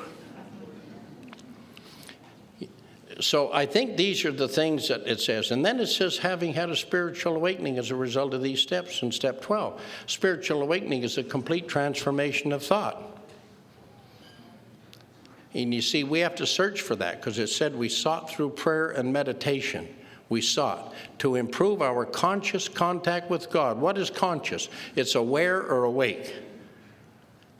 S2: So I think these are the things that it says. And then it says, having had a spiritual awakening as a result of these steps in step 12. Spiritual awakening is a complete transformation of thought. And you see, we have to search for that, because it said we sought through prayer and meditation. We sought to improve our conscious contact with God. What is conscious? It's aware or awake.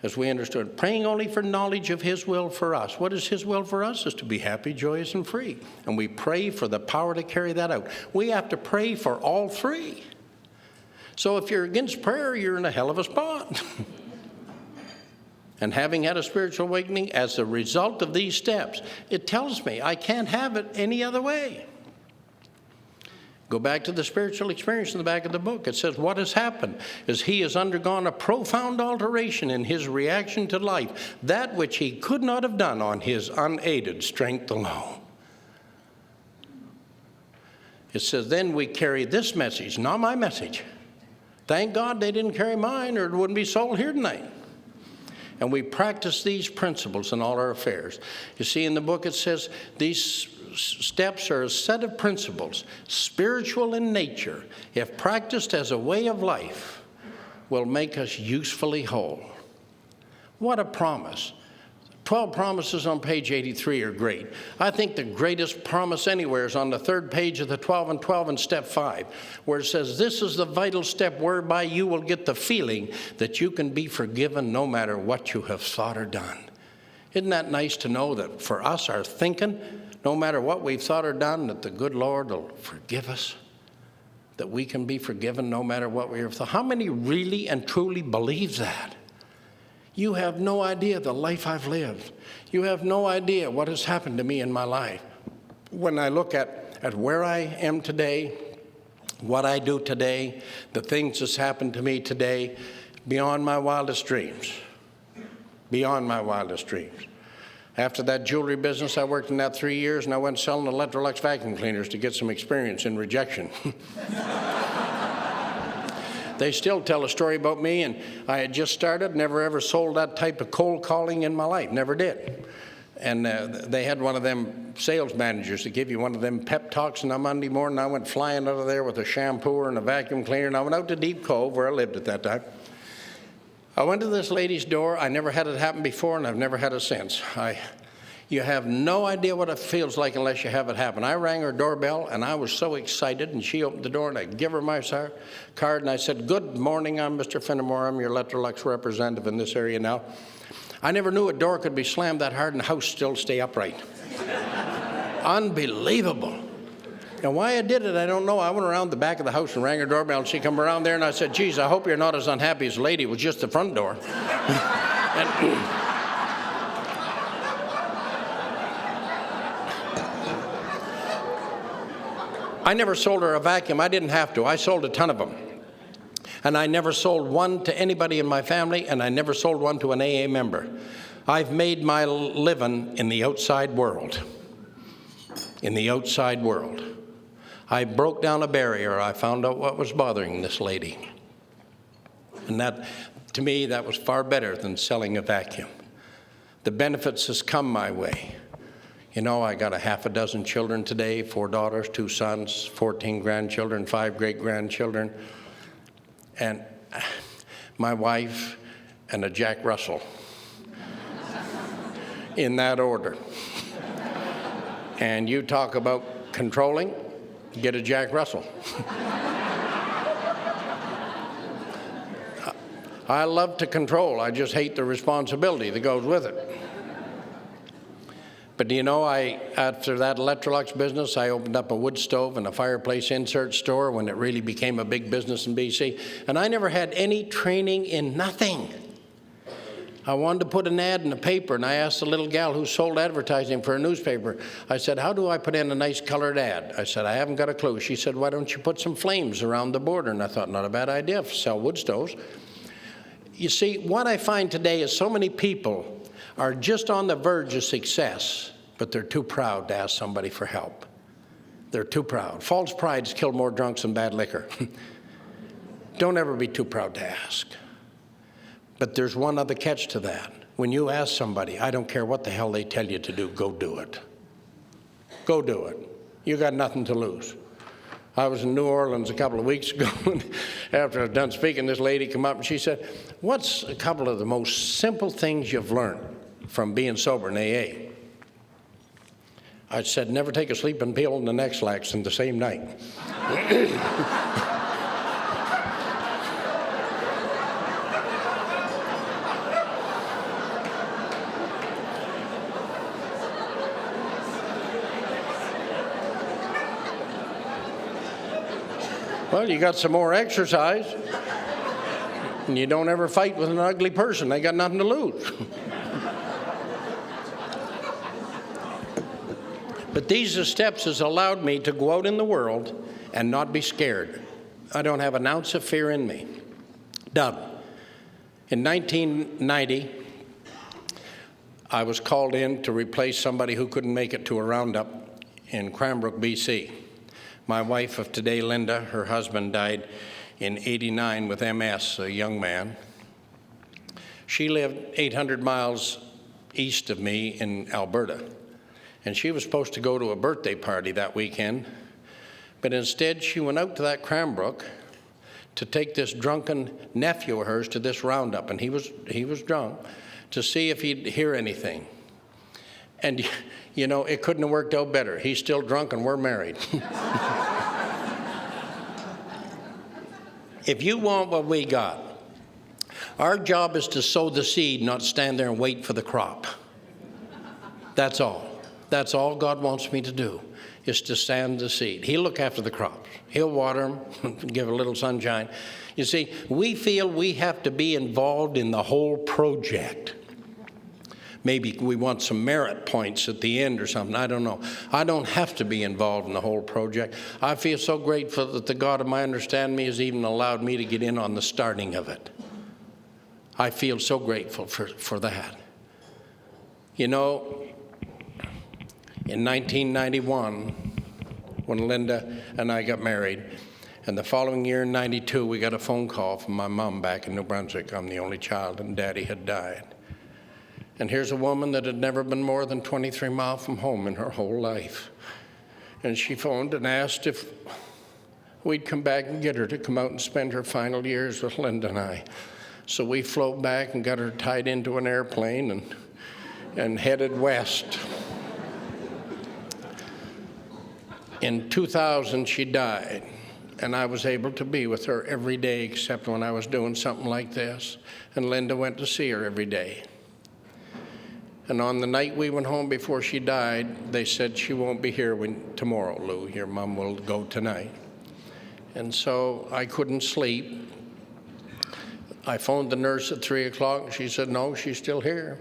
S2: As we understood, praying only for knowledge of His will for us. What is His will for us? Is to be happy, joyous, and free. And we pray for the power to carry that out. We have to pray for all three. So if you're against prayer, you're in a hell of a spot. And having had a spiritual awakening as a result of these steps, it tells me I can't have it any other way. Go back to the spiritual experience in the back of the book. It says what has happened is he has undergone a profound alteration in his reaction to life, that which he could not have done on his unaided strength alone. It says then we carry this message, not my message. Thank God they didn't carry mine, or it wouldn't be sold here tonight. And we practice these principles in all our affairs. You see, in the book it says these steps are a set of principles, spiritual in nature, if practiced as a way of life, will make us usefully whole. What a promise. 12 promises on page 83 are great. I think the greatest promise anywhere is on the 3rd page of the 12 and 12 in step 5, where it says this is the vital step whereby you will get the feeling that you can be forgiven no matter what you have thought or done. Isn't that nice to know that for us, our thinking, no matter what we've thought or done, that the good Lord will forgive us, that we can be forgiven no matter what we have thought? How many really and truly believe that? You have no idea the life I've lived. You have no idea what has happened to me in my life. When I look at where I am today, what I do today, the things that's happened to me today, beyond my wildest dreams. Beyond my wildest dreams. After that jewelry business, I worked in that 3 years, and I went selling Electrolux vacuum cleaners to get some experience in rejection. They still tell a story about me, and I had just started, never ever sold that type of cold calling in my life, never did. And they had one of them sales managers that give you one of them pep talks, and on Monday morning I went flying out of there with a shampooer and a vacuum cleaner, and I went out to Deep Cove, where I lived at that time. I went to this lady's door. I never had it happen before, and I've never had it since. You have no idea what it feels like unless you have it happen. I rang her doorbell, and I was so excited, and she opened the door, and I gave her my card, and I said, good morning, I'm Mr. Fenimore. I'm your Electrolux representative in this area now. I never knew a door could be slammed that hard and the house still stay upright. Unbelievable. And why I did it, I don't know. I went around the back of the house and rang her doorbell, and she come around there, and I said, geez, I hope you're not as unhappy as the lady. It was just the front door. I never sold her a vacuum. I didn't have to. I sold a ton of them. And I never sold one to anybody in my family, and I never sold one to an AA member. I've made my living in the outside world. In the outside world. I broke down a barrier. I found out what was bothering this lady. And that, to me, that was far better than selling a vacuum. The benefits has come my way. You know, I got a half a dozen children today, 4 daughters, 2 sons, 14 grandchildren, 5 great-grandchildren. And my wife, and a Jack Russell. In that order. And you talk about controlling, get a Jack Russell. I love to control. I just hate the responsibility that goes with it. But do you know, after that Electrolux business, I opened up a wood stove and a fireplace insert store when it really became a big business in BC. And I never had any training in nothing. I wanted to put an ad in the paper, and I asked the little gal who sold advertising for a newspaper, I said, how do I put in a nice colored ad? I said, I haven't got a clue. She said, why don't you put some flames around the border? And I thought, not a bad idea, sell wood stoves. You see, what I find today is so many people are just on the verge of success, but they're too proud to ask somebody for help. They're too proud. False pride's killed more drunks than bad liquor. Don't ever be too proud to ask. But there's one other catch to that. When you ask somebody, I don't care what the hell they tell you to do, go do it. Go do it. You got nothing to lose. I was in New Orleans a couple of weeks ago, and after I was done speaking, this lady came up and she said, what's a couple of the most simple things you've learned from being sober in AA? I said, never take a sleeping pill and the next lax in the same night. Well, you got some more exercise, and you don't ever fight with an ugly person. They got nothing to lose. But these are steps has allowed me to go out in the world and not be scared. I don't have an ounce of fear in me. Done. In 1990, I was called in to replace somebody who couldn't make it to a roundup in Cranbrook, BC. My wife of today, Linda, her husband died in '89 with MS, a young man. She lived 800 miles east of me in Alberta, and she was supposed to go to a birthday party that weekend, but instead she went out to that Cranbrook to take this drunken nephew of hers to this roundup, and he was drunk, to see if he'd hear anything. And you know, it couldn't have worked out better. He's still drunk and we're married. If you want what we got, our job is to sow the seed, not stand there and wait for the crop. That's all. That's all God wants me to do, is to stand the seed. He'll look after the crops. He'll water them, give a little sunshine. You see, we feel we have to be involved in the whole project. Maybe we want some merit points at the end or something. I don't know. I don't have to be involved in the whole project. I feel so grateful that the God of my understanding has even allowed me to get in on the starting of it. I feel so grateful for that. You know, in 1991, when Linda and I got married, and the following year in '92, we got a phone call from my mom back in New Brunswick. I'm the only child, and Daddy had died. And here's a woman that had never been more than 23 miles from home in her whole life. And she phoned and asked if we'd come back and get her to come out and spend her final years with Linda and I. So we flew back and got her tied into an airplane and headed west. In 2000, she died, and I was able to be with her every day except when I was doing something like this. And Linda went to see her every day. And on the night we went home before she died, they said, she won't be here tomorrow, Lou. Your mom will go tonight. And so I couldn't sleep. I phoned the nurse at 3 o'clock, and she said, no, she's still here.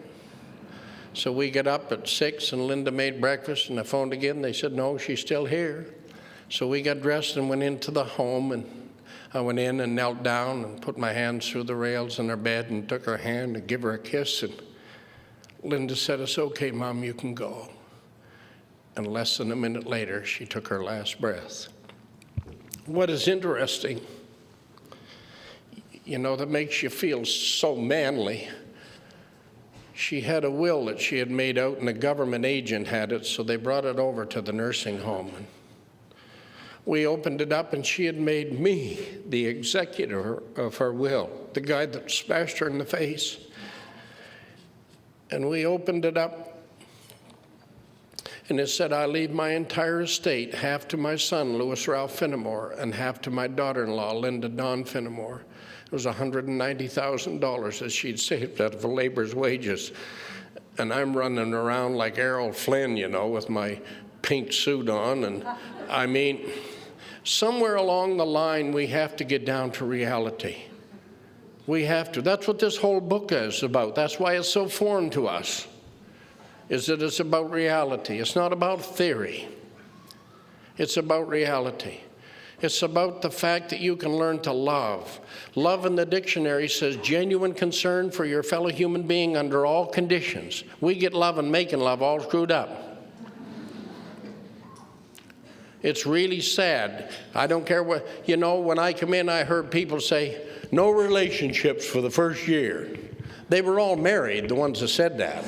S2: So we got up at 6, and Linda made breakfast, and I phoned again. They said, no, she's still here. So we got dressed and went into the home, and I went in and knelt down and put my hands through the rails in her bed and took her hand and gave her a kiss. And Linda said, it's okay, Mom, you can go. And less than a minute later, she took her last breath. What is interesting, you know, that makes you feel so manly, she had a will that she had made out, and a government agent had it, so they brought it over to the nursing home. And we opened it up, and she had made me the executor of her will, the guy that smashed her in the face. And we opened it up, and it said, I leave my entire estate, half to my son, Louis Ralph Finnemore, and half to my daughter-in-law, Linda Dawn Finnemore. It was $190,000 that she'd saved out of a labor's wages. And I'm running around like Errol Flynn, you know, with my pink suit on. And I mean, somewhere along the line, we have to get down to reality. We have to. That's what this whole book is about. That's why it's so foreign to us, is that it's about reality. It's not about theory. It's about reality. It's about the fact that you can learn to love. Love in the dictionary says genuine concern for your fellow human being under all conditions. We get love and making love all screwed up. It's really sad. I don't care what, you know, when I come in, I heard people say, no relationships for the first year. They were all married, the ones that said that.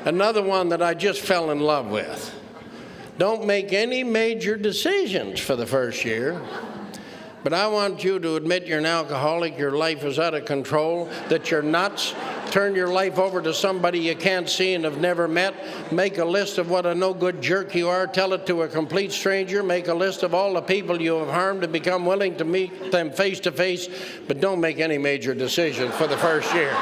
S2: Another one that I just fell in love with. Don't make any major decisions for the first year. But I want you to admit you're an alcoholic, your life is out of control, that you're nuts. Turn your life over to somebody you can't see and have never met. Make a list of what a no-good jerk you are. Tell it to a complete stranger. Make a list of all the people you have harmed and become willing to meet them face to face. But don't make any major decisions for the first year.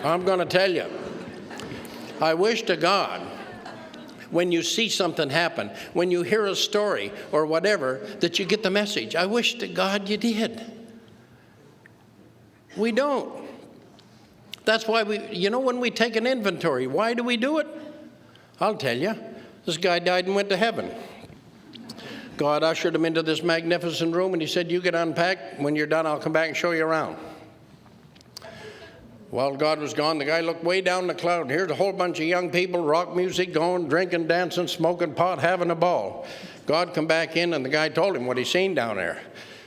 S2: I'm going to tell you, I wish to God, when you see something happen, when you hear a story or whatever, that you get the message. I wish to God you did. We don't. That's why when we take an inventory, why do we do it? I'll tell you. This guy died and went to heaven. God ushered him into this magnificent room, and he said, you get unpacked. When you're done, I'll come back and show you around. While God was gone, the guy looked way down the cloud. Here's a whole bunch of young people, rock music going, drinking, dancing, smoking pot, having a ball. God come back in, and the guy told him what he seen down there.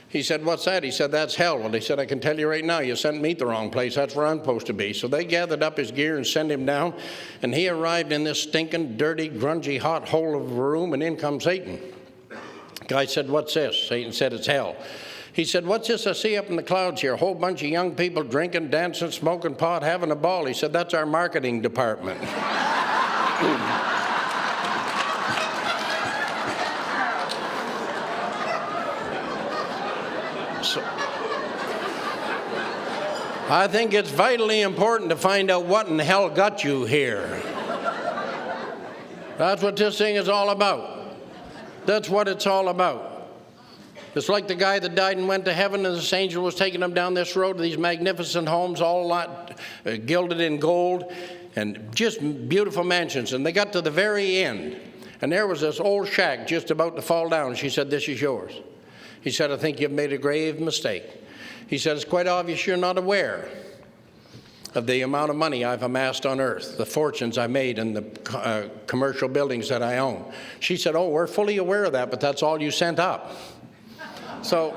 S2: He said, what's that? He said, that's hell. Well, he said, I can tell you right now, you sent me the wrong place. That's where I'm supposed to be. So they gathered up his gear and sent him down, and he arrived in this stinking, dirty, grungy, hot hole of a room, and in comes Satan. The guy said, what's this? Satan said, it's hell. He said, what's this I see up in the clouds here? A whole bunch of young people drinking, dancing, smoking pot, having a ball. He said, that's our marketing department. So, I think it's vitally important to find out what in the hell got you here. That's what this thing is all about. That's what it's all about. It's like the guy that died and went to heaven, and this angel was taking him down this road to these magnificent homes, all gilded in gold, and just beautiful mansions. And they got to the very end, and there was this old shack just about to fall down. She said, this is yours. He said, I think you've made a grave mistake. He said, it's quite obvious you're not aware of the amount of money I've amassed on earth, the fortunes I made in the commercial buildings that I own. She said, oh, we're fully aware of that, but that's all you sent up. So,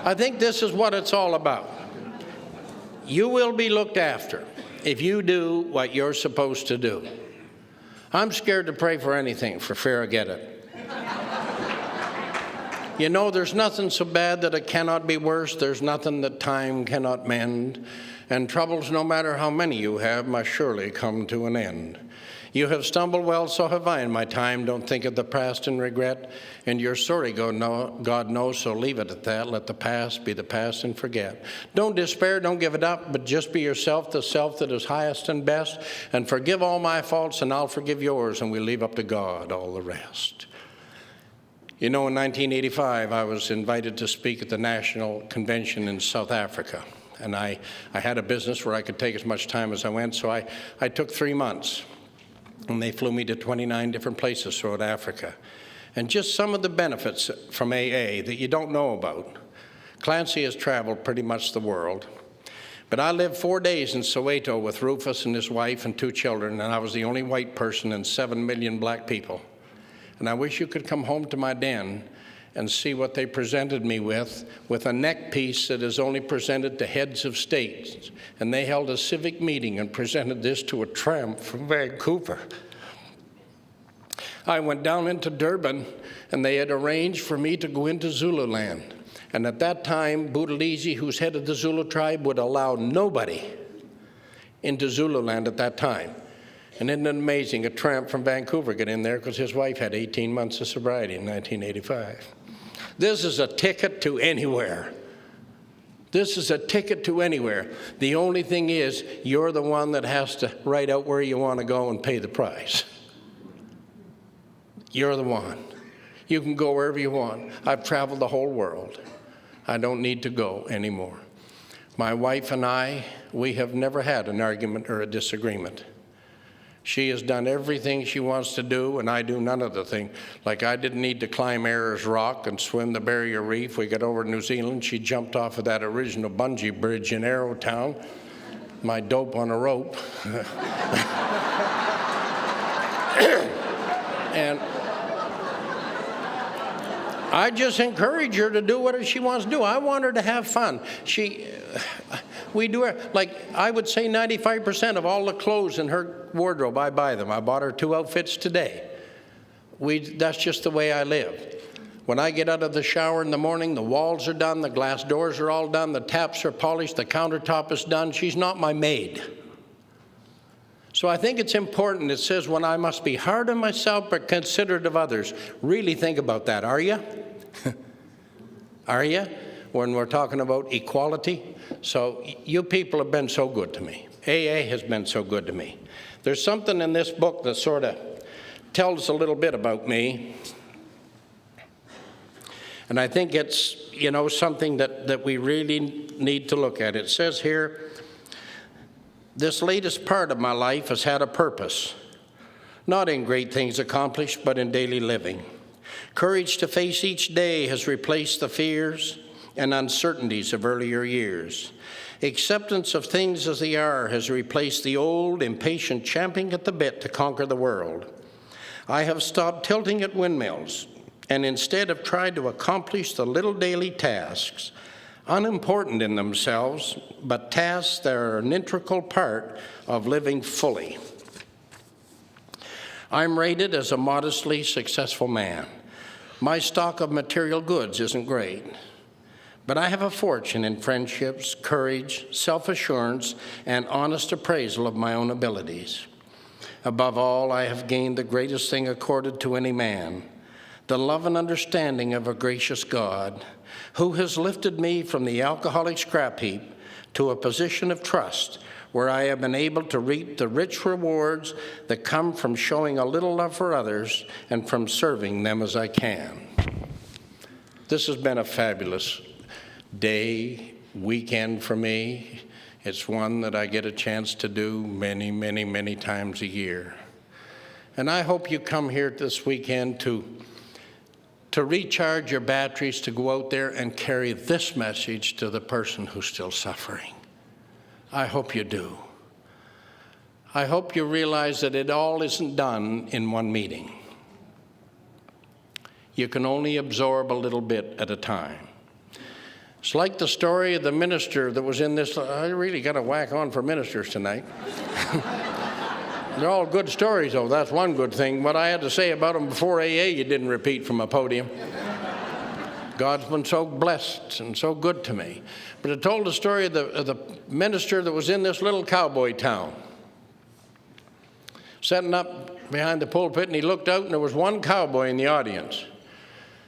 S2: I think this is what it's all about. You will be looked after if you do what you're supposed to do. I'm scared to pray for anything for fear I get it. There's nothing so bad that it cannot be worse. There's nothing that time cannot mend. And troubles, no matter how many you have, must surely come to an end. You have stumbled, well, so have I in my time. Don't think of the past and regret. And you're sorry, God knows, so leave it at that. Let the past be the past and forget. Don't despair, don't give it up, but just be yourself, the self that is highest and best. And forgive all my faults, and I'll forgive yours, and we leave up to God all the rest. In 1985, I was invited to speak at the National Convention in South Africa. And I had a business where I could take as much time as I went, so I took 3 months. And they flew me to 29 different places throughout Africa. And just some of the benefits from AA that you don't know about. Clancy has traveled pretty much the world. But I lived 4 days in Soweto with Rufus and his wife and 2 children, and I was the only white person and 7 million black people. And I wish you could come home to my den and see what they presented me with a neck piece that is only presented to heads of states. And they held a civic meeting and presented this to a tramp from Vancouver. I went down into Durban, and they had arranged for me to go into Zululand. And at that time, Buthelezi, who's head of the Zulu tribe, would allow nobody into Zululand at that time. And isn't it amazing, a tramp from Vancouver got in there because his wife had 18 months of sobriety in 1985. This is a ticket to anywhere. This is a ticket to anywhere. The only thing is, you're the one that has to write out where you want to go and pay the price. You're the one. You can go wherever you want. I've traveled the whole world. I don't need to go anymore. My wife and I, we have never had an argument or a disagreement. She has done everything she wants to do, and I do none of the things. Like, I didn't need to climb Ayers Rock and swim the Barrier Reef. We got over to New Zealand. She jumped off of that original bungee bridge in Arrowtown. My dope on a rope. And I just encourage her to do whatever she wants to do. I want her to have fun. We do it, like I would say 95% of all the clothes in her wardrobe, I buy them. I bought her 2 outfits today. That's just the way I live. When I get out of the shower in the morning, the walls are done, the glass doors are all done, the taps are polished, the countertop is done. She's not my maid. So I think it's important. It says, when I must be hard on myself but considerate of others. Really think about that, are you? Are you? When we're talking about equality. So you people have been so good to me. AA has been so good to me. There's something in this book that sort of tells a little bit about me. And I think it's, something that we really need to look at. It says here, this latest part of my life has had a purpose, not in great things accomplished, but in daily living. Courage to face each day has replaced the fears and uncertainties of earlier years. Acceptance of things as they are has replaced the old, impatient champing at the bit to conquer the world. I have stopped tilting at windmills and instead have tried to accomplish the little daily tasks, unimportant in themselves, but tasks that are an integral part of living fully. I'm rated as a modestly successful man. My stock of material goods isn't great, but I have a fortune in friendships, courage, self-assurance, and honest appraisal of my own abilities. Above all, I have gained the greatest thing accorded to any man, the love and understanding of a gracious God, who has lifted me from the alcoholic scrap heap to a position of trust where I have been able to reap the rich rewards that come from showing a little love for others and from serving them as I can. This has been a fabulous day, weekend for me. It's one that I get a chance to do many, many, many times a year. And I hope you come here this weekend to recharge your batteries, to go out there and carry this message to the person who's still suffering. I hope you do. I hope you realize that it all isn't done in one meeting. You can only absorb a little bit at a time. It's like the story of the minister that was in this. I really got to whack on for ministers tonight. They're all good stories, though. That's one good thing. What I had to say about them before AA, you didn't repeat from a podium. God's been so blessed and so good to me. But it told the story of the minister that was in this little cowboy town, sitting up behind the pulpit, and he looked out, and there was one cowboy in the audience.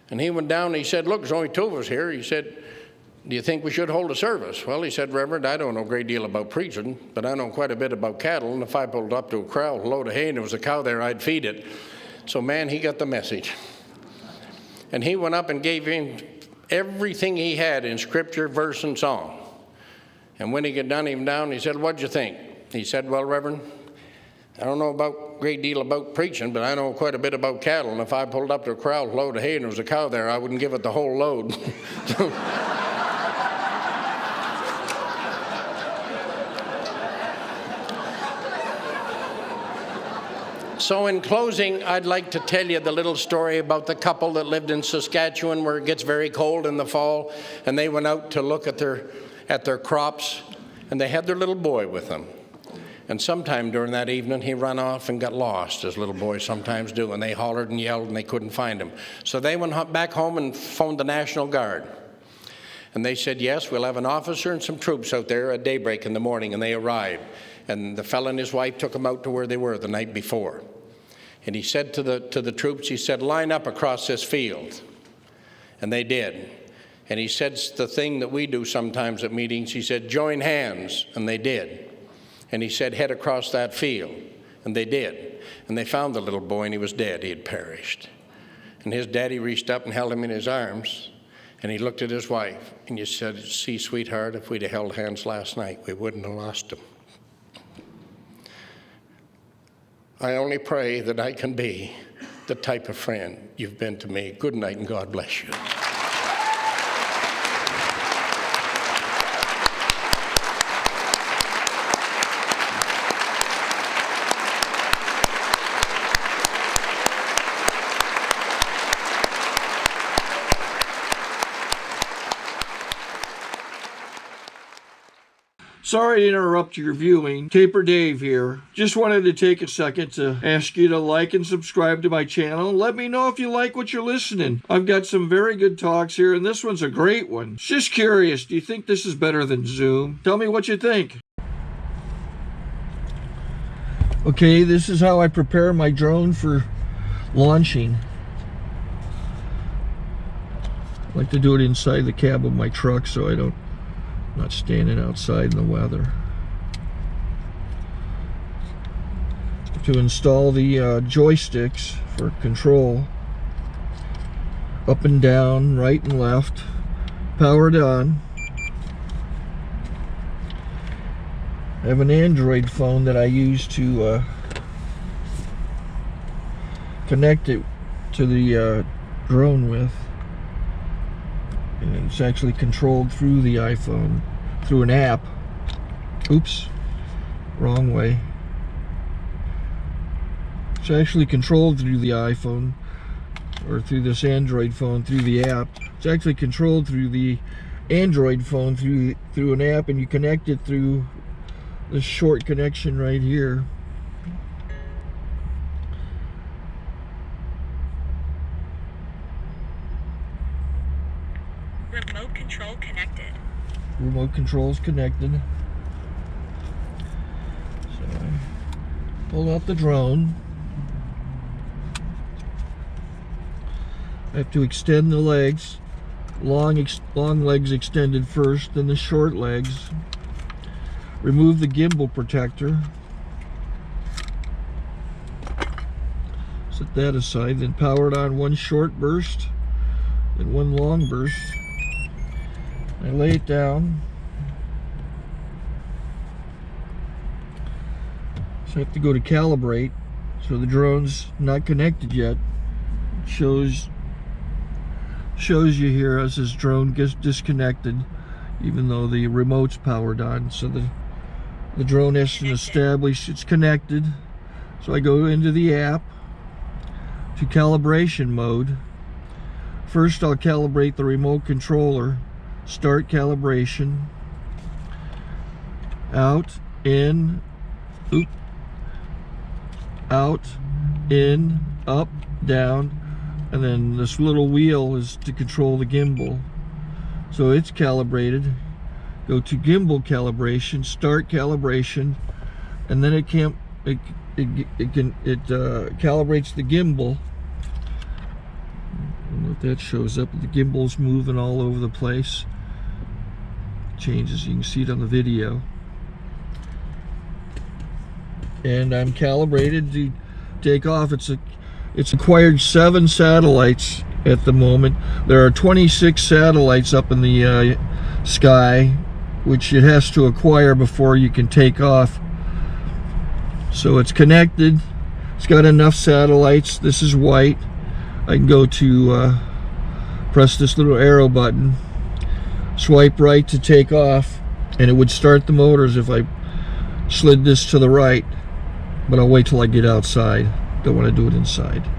S2: And he went down, and he said, "Look, there's only 2 of us here." He said, "Do you think we should hold a service?" "Well," he said, "Reverend, I don't know a great deal about preaching, but I know quite a bit about cattle, and if I pulled up to a corral with a load of hay and there was a cow there, I'd feed it." So, man, he got the message. And he went up and gave him everything he had in scripture, verse, and song. And when he got done, he said, "What'd you think?" He said, "Well, Reverend, I don't know a great deal about preaching, but I know quite a bit about cattle, and if I pulled up to a corral with a load of hay and there was a cow there, I wouldn't give it the whole load." So in closing, I'd like to tell you the little story about the couple that lived in Saskatchewan where it gets very cold in the fall, and they went out to look at their crops, and they had their little boy with them. And sometime during that evening, he ran off and got lost, as little boys sometimes do, and they hollered and yelled and they couldn't find him. So they went back home and phoned the National Guard. And they said, yes, we'll have an officer and some troops out there at daybreak in the morning, and they arrived. And the fella and his wife took them out to where they were the night before. And he said to the troops, he said, line up across this field. And they did. And he said the thing that we do sometimes at meetings, he said, join hands. And they did. And he said, head across that field. And they did. And they found the little boy, and he was dead. He had perished. And his daddy reached up and held him in his arms. And he looked at his wife. And he said, see, sweetheart, if we'd have held hands last night, we wouldn't have lost him. I only pray that I can be the type of friend you've been to me. Good night, and God bless you.
S1: Sorry to interrupt your viewing. Taper Dave here. Just wanted to take a second to ask you to like and subscribe to my channel. Let me know if you like what you're listening. I've got some very good talks here, and this one's a great one. Just curious, do you think this is better than Zoom? Tell me what you think. Okay, this is how I prepare my drone for launching. I like to do it inside the cab of my truck so I'm not standing outside in the weather. To install the joysticks for control, up and down, right and left, powered on. I have an Android phone that I use to connect it to the drone with. And it's actually controlled through the iPhone, through an app. Oops, wrong way. It's actually controlled through the iPhone, or through this Android phone, through the app. It's actually controlled through the Android phone, through an app, and you connect it through this short connection right here.
S3: Remote control connected.
S1: Remote control's connected. So I pull out the drone. I have to extend the legs. Long legs extended first, then the short legs. Remove the gimbal protector. Set that aside, then power it on one short burst and one long burst. I lay it down. So I have to go to calibrate. So the drone's not connected yet. It shows you here as this drone gets disconnected, even though the remote's powered on. So the drone has to establish it's connected. So I go into the app to calibration mode. First I'll calibrate the remote controller. Start calibration. Out, in, oop, out, in, up, down, and then this little wheel is to control the gimbal. So it's calibrated. Go to gimbal calibration, start calibration, and then it calibrates the gimbal. I don't know if that shows up. The gimbal's moving all over the place. Changes, you can see it on the video. And I'm calibrated to take off. It's acquired 7 satellites at the moment. There are 26 satellites up in the sky, which it has to acquire before you can take off. So it's connected. It's got enough satellites. This is white. I can go to press this little arrow button, swipe right to take off, and it would start the motors if I slid this to the right, but I'll wait till I get outside. Don't want to do it inside.